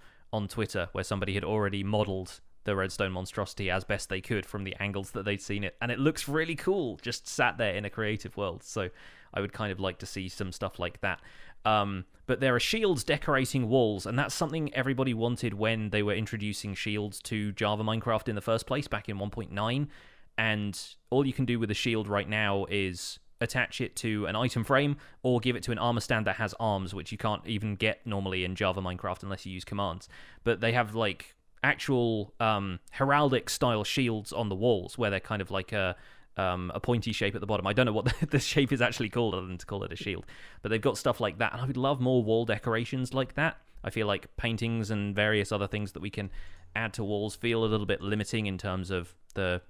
Twitter, where somebody had already modeled the redstone monstrosity as best they could from the angles that they'd seen it, and it looks really cool, just sat there in a creative world. So I would kind of like to see some stuff like that. But there are shields decorating walls, and that's something everybody wanted when they were introducing shields to Java Minecraft in the first place back in 1.9. And all you can do with a shield right now is attach it to an item frame or give it to an armor stand that has arms, which you can't even get normally in Java Minecraft unless you use commands. But they have like actual heraldic style shields on the walls, where they're kind of like a pointy shape at the bottom. I don't know what the shape is actually called other than to call it a shield, but they've got stuff like that, and I would love more wall decorations like that. I feel like paintings and various other things that we can add to walls feel a little bit limiting in terms of the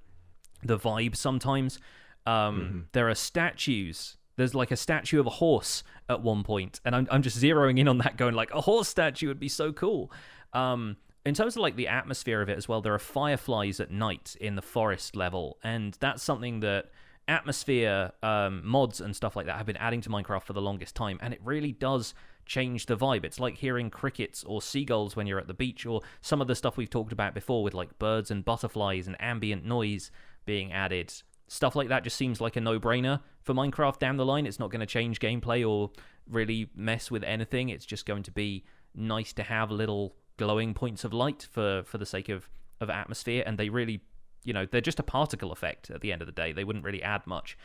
vibe sometimes. There are statues. There's like a statue of a horse at one point, and I'm just zeroing in on that, going like, a horse statue would be so cool. In terms of like the atmosphere of it as well, there are fireflies at night in the forest level, and that's something that atmosphere mods and stuff like that have been adding to Minecraft for the longest time, and it really does change the vibe. It's like hearing crickets or seagulls when you're at the beach, or some of the stuff we've talked about before with like birds and butterflies and ambient noise being added. Stuff like that just seems like a no-brainer for Minecraft down the line. It's not going to change gameplay or really mess with anything. It's just going to be nice to have little glowing points of light for the sake of atmosphere, and they really, they're just a particle effect at the end of the day. They wouldn't really add much.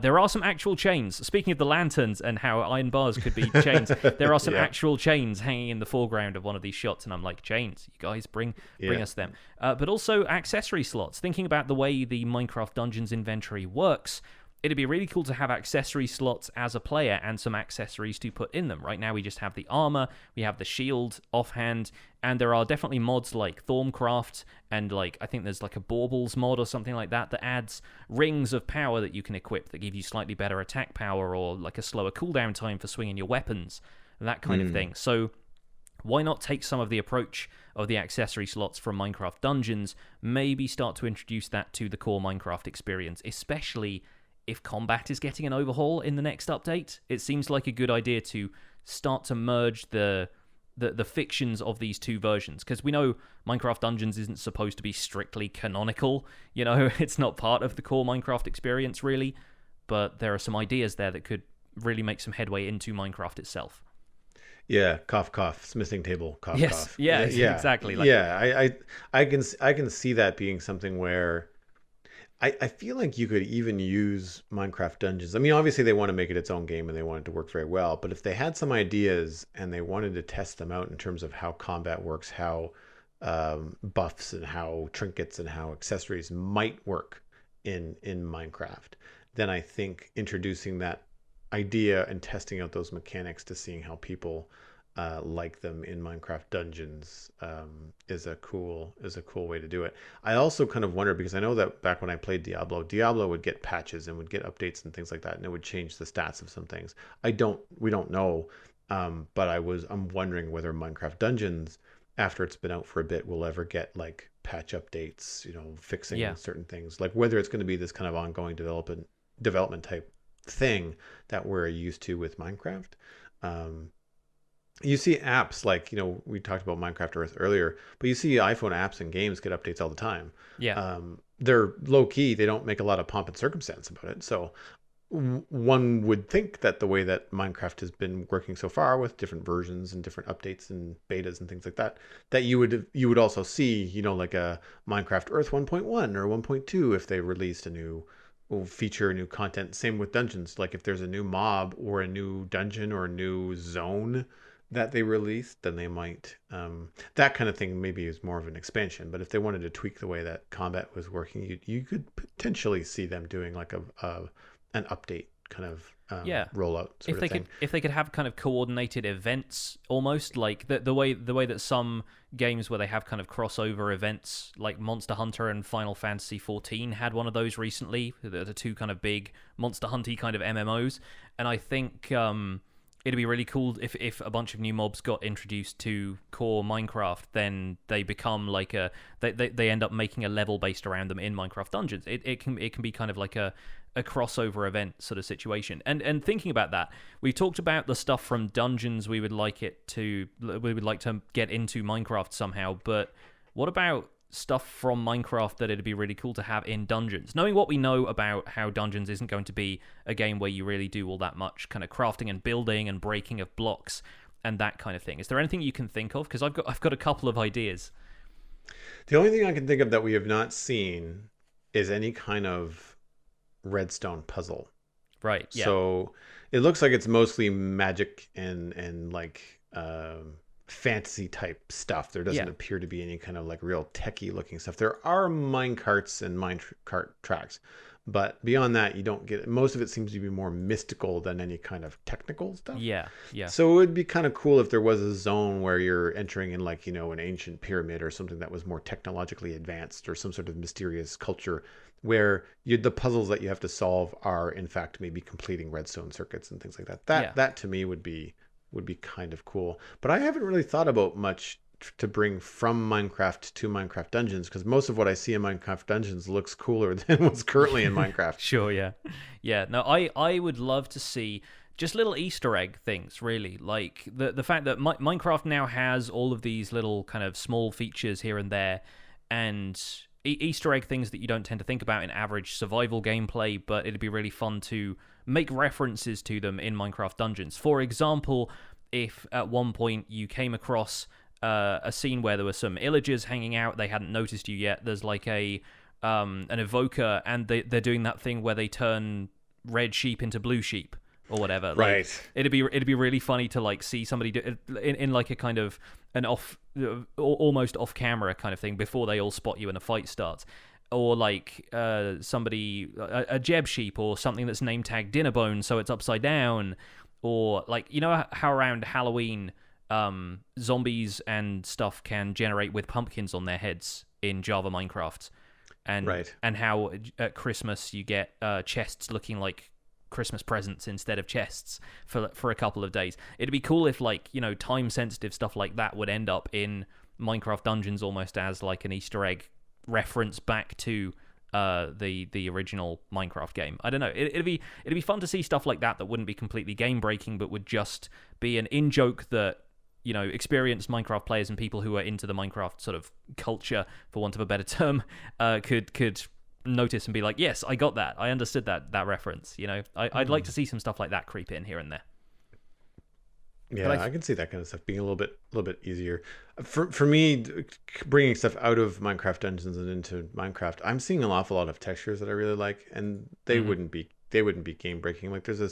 There are some actual chains. Speaking of the lanterns and how iron bars could be chains, there are some actual chains hanging in the foreground of one of these shots, and I'm like, chains, you guys, bring us them. But also accessory slots. Thinking about the way the Minecraft Dungeons inventory works, it'd be really cool to have accessory slots as a player and some accessories to put in them. Right now we just have the armor, we have the shield offhand, and there are definitely mods like Thorncraft, and like I think there's like a Baubles mod or something like that adds rings of power that you can equip that give you slightly better attack power, or like a slower cooldown time for swinging your weapons, that kind of thing. So why not take some of the approach of the accessory slots from Minecraft Dungeons, maybe start to introduce that to the core Minecraft experience, especially if combat is getting an overhaul in the next update. It seems like a good idea to start to merge the fictions of these two versions, because we know Minecraft Dungeons isn't supposed to be strictly canonical. It's not part of the core Minecraft experience, really, but there are some ideas there that could really make some headway into Minecraft itself. Yeah, cough, cough, smithing table, cough, yes. cough. Yeah, exactly. I can see that being something where I feel like you could even use Minecraft Dungeons. I mean, obviously they want to make it its own game and they want it to work very well, but if they had some ideas and they wanted to test them out in terms of how combat works, how buffs and how trinkets and how accessories might work in Minecraft, then I think introducing that idea and testing out those mechanics to seeing how people like them in Minecraft Dungeons is a cool way to do it. I also kind of wonder, because I know that back when I played Diablo would get patches and would get updates and things like that, and it would change the stats of some things. We don't know, but I'm wondering whether Minecraft Dungeons, after it's been out for a bit, will ever get like patch updates, fixing certain things, like whether it's going to be this kind of ongoing development type thing that we're used to with Minecraft. You see apps like, we talked about Minecraft Earth earlier, but you see iPhone apps and games get updates all the time. Yeah. They're low key. They don't make a lot of pomp and circumstance about it. So one would think that the way that Minecraft has been working so far with different versions and different updates and betas and things like that, that you would also see, like a Minecraft Earth 1.1 or 1.2 if they released a new feature, new content. Same with dungeons. Like if there's a new mob or a new dungeon or a new zone that they released, then they might, that kind of thing maybe is more of an expansion. But if they wanted to tweak the way that combat was working, you could potentially see them doing like an update kind of rollout sort of thing. If they could have kind of coordinated events, almost like the way that some games where they have kind of crossover events, like Monster Hunter and Final Fantasy XIV had one of those recently, the two kind of big Monster Hunty kind of MMOs, and I think it'd be really cool if a bunch of new mobs got introduced to core Minecraft, then they become like they end up making a level based around them in Minecraft Dungeons. It can be kind of like a crossover event sort of situation. And thinking about that, we talked about the stuff from Dungeons we would like to get into Minecraft somehow, but what about stuff from Minecraft that it'd be really cool to have in Dungeons? Knowing what we know about how Dungeons isn't going to be a game where you really do all that much kind of crafting and building and breaking of blocks and that kind of thing, is there anything you can think of? Because I've got a couple of ideas. The only thing I can think of that we have not seen is any kind of redstone puzzle. Right. Yeah. So it looks like it's mostly magic and like fantasy type stuff. There doesn't Yeah. appear to be any kind of like real techie looking stuff. There are mine carts and cart tracks, but beyond that, you don't get most of it seems to be more mystical than any kind of technical stuff. Yeah. Yeah. So it would be kind of cool if there was a zone where you're entering in like, an ancient pyramid or something that was more technologically advanced or some sort of mysterious culture where the puzzles that you have to solve are in fact maybe completing redstone circuits and things like that. That to me would be kind of cool. But I haven't really thought about much to bring from Minecraft to Minecraft Dungeons because most of what I see in Minecraft Dungeons looks cooler than what's currently in Minecraft. Sure, yeah. Yeah, no, I would love to see just little Easter egg things, really. Like the fact that Minecraft now has all of these little kind of small features here and there, and Easter egg things that you don't tend to think about in average survival gameplay, but it'd be really fun to make references to them in Minecraft Dungeons. For example, if at one point you came across a scene where there were some illagers hanging out, they hadn't noticed you yet, there's like an evoker, and they're doing that thing where they turn red sheep into blue sheep or whatever. Right. Like, it'd be really funny to like see somebody do in like a kind of an almost off camera kind of thing before they all spot you and a fight starts. Or like somebody a Jeb sheep or something that's name tagged Dinnerbone so it's upside down. Or like, how around Halloween zombies and stuff can generate with pumpkins on their heads in Java Minecraft. And how at Christmas you get chests looking like Christmas presents instead of chests for a couple of days. It'd be cool if like, time sensitive stuff like that would end up in Minecraft Dungeons almost as like an Easter egg reference back to the original Minecraft game. I don't know. It'd be fun to see stuff like that wouldn't be completely game breaking, but would just be an in joke that experienced Minecraft players and people who are into the Minecraft sort of culture, for want of a better term, could notice and be like, yes, I got that. I understood that reference. I'd like to see some stuff like that creep in here and there. Yeah, I can see that kind of stuff being a little bit easier. For me, bringing stuff out of Minecraft Dungeons and into Minecraft, I'm seeing an awful lot of textures that I really like, and they wouldn't be game breaking. Like there's a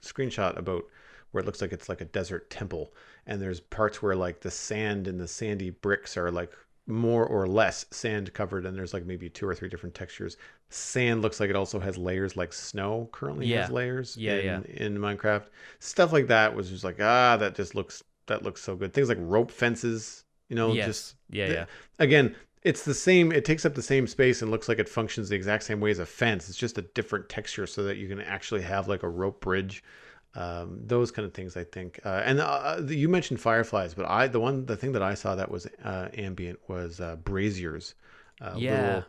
screenshot about where it looks like it's like a desert temple, and there's parts where like the sand and the sandy bricks are like more or less sand covered, and there's like maybe 2 or 3 different textures. Sand looks like it also has layers, like snow currently has layers in Minecraft. Stuff like that was just like, that looks so good. Things like rope fences, again, it's the same, it takes up the same space and looks like it functions the exact same way as a fence. It's just a different texture so that you can actually have like a rope bridge. Those kind of things, I think. And you mentioned fireflies, but the thing that I saw that was ambient was braziers. Little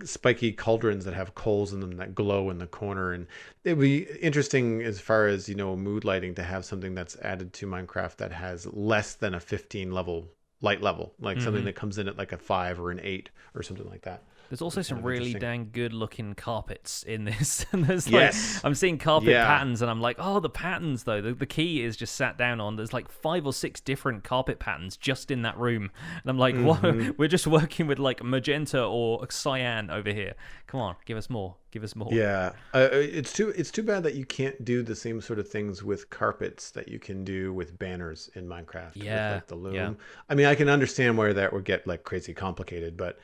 spiky cauldrons that have coals in them that glow in the corner. And it'd be interesting as far as, mood lighting to have something that's added to Minecraft that has less than a 15 level light level, like something that comes in at like a 5 or an 8 or something like that. There's also some really dang good looking carpets in this. And there's like, I'm seeing carpet patterns and I'm like, oh, the patterns though. The key is just sat down on. There's like 5 or 6 different carpet patterns just in that room. And I'm like, what? We're just working with like magenta or cyan over here. Come on, give us more. Give us more. Yeah. It's too bad that you can't do the same sort of things with carpets that you can do with banners in Minecraft. Yeah. With like the loom. Yeah. I mean, I can understand where that would get like crazy complicated, but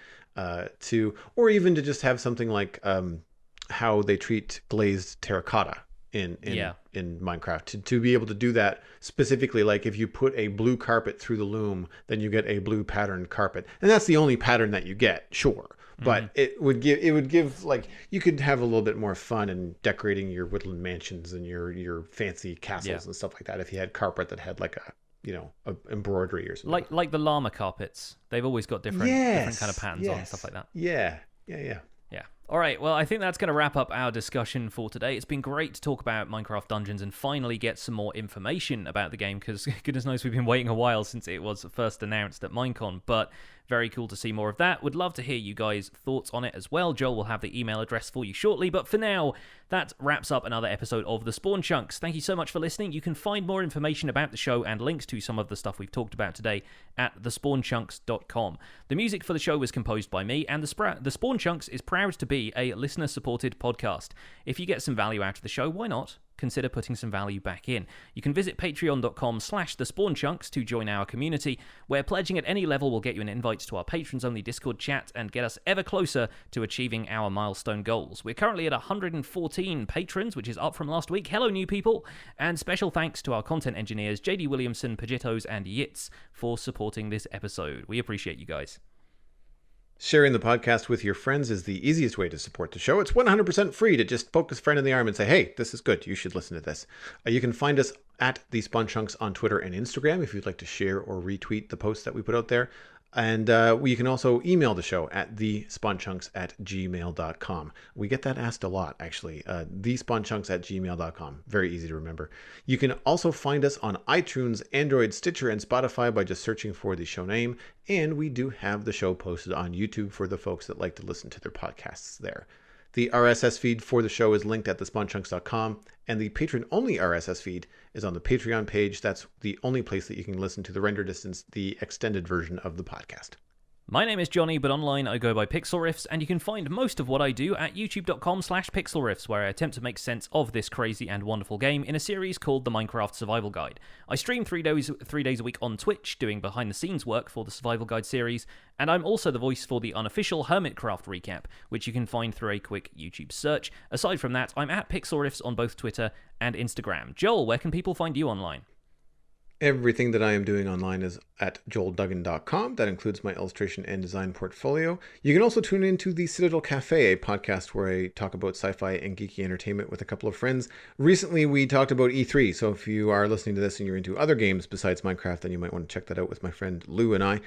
or even to just have something like how they treat glazed terracotta in Minecraft to be able to do that specifically. Like if you put a blue carpet through the loom, then you get a blue patterned carpet, and that's the only pattern that you get, sure. But it would give like, you could have a little bit more fun in decorating your woodland mansions and your fancy castles and stuff like that if you had carpet that had like a embroidery or something. Like the llama carpets. They've always got different kind of patterns on and stuff like that. Yeah. All right, well, I think that's going to wrap up our discussion for today. It's been great to talk about Minecraft Dungeons and finally get some more information about the game, because goodness knows we've been waiting a while since it was first announced at Minecon, but very cool to see more of that. Would love to hear you guys' thoughts on it as well. Joel will have the email address for you shortly, but for now, that wraps up another episode of The Spawn Chunks. Thank you so much for listening. You can find more information about the show and links to some of the stuff we've talked about today at thespawnchunks.com. The music for the show was composed by me, and The Spawn Chunks is proud to be a listener-supported podcast. If you get some value out of the show, why not consider putting some value back in. You can visit patreon.com/thespawnchunks to join our community, where pledging at any level will get you an invite to our patrons-only Discord chat and get us ever closer to achieving our milestone goals. We're currently at 114 patrons, which is up from last week. Hello, new people! And special thanks to our content engineers, JD Williamson, Pajitos, and Yitz for supporting this episode. We appreciate you guys. Sharing the podcast with your friends is the easiest way to support the show. It's 100% free to just poke a friend in the arm and say, hey, this is good. You should listen to this. You can find us at The Spawn Chunks on Twitter and Instagram if you'd like to share or retweet the posts that we put out there. And you can also email the show at thespawnchunks@gmail.com. We get that asked a lot, actually. Thespawnchunks@gmail.com. Very easy to remember. You can also find us on iTunes, Android, Stitcher, and Spotify by just searching for the show name. And we do have the show posted on YouTube for the folks that like to listen to their podcasts there. The RSS feed for the show is linked at thespawnchunks.com, and the patron-only RSS feed is on the Patreon page. That's the only place that you can listen to the render distance, the extended version of the podcast. My name is Jonny, but online I go by Pixel Riffs, and you can find most of what I do at youtube.com/pixelriffs, where I attempt to make sense of this crazy and wonderful game in a series called the Minecraft Survival Guide. I stream 3 days a week on Twitch, doing behind-the-scenes work for the Survival Guide series, and I'm also the voice for the unofficial Hermitcraft recap, which you can find through a quick YouTube search. Aside from that, I'm at Pixel Riffs on both Twitter and Instagram. Joel, where can people find you online? Everything that I am doing online is at joelduggan.com. That includes my illustration and design portfolio. You can also tune into the Citadel Cafe, a podcast where I talk about sci-fi and geeky entertainment with a couple of friends. Recently, we talked about E3, so if you are listening to this and you're into other games besides Minecraft, then you might want to check that out with my friend Lou and I.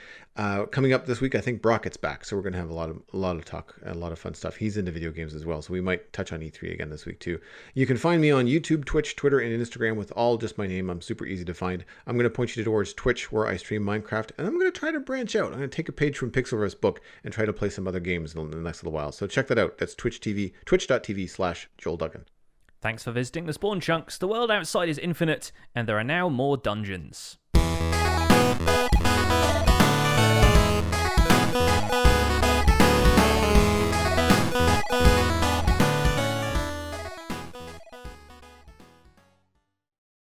Coming up this week, I think Brock gets back, so we're going to have a lot of talk, a lot of fun stuff. He's into video games as well, so we might touch on E3 again this week too. You can find me on YouTube, Twitch, Twitter, and Instagram with all just my name. I'm super easy to find. I'm going to point you towards Twitch, where I stream Minecraft, and I'm going to try to branch out. I'm going to take a page from Pixelverse book and try to play some other games in the next little while. So check that out. That's twitch.tv/JoelDuggan. Thanks for visiting the Spawn Chunks. The world outside is infinite, and there are now more dungeons.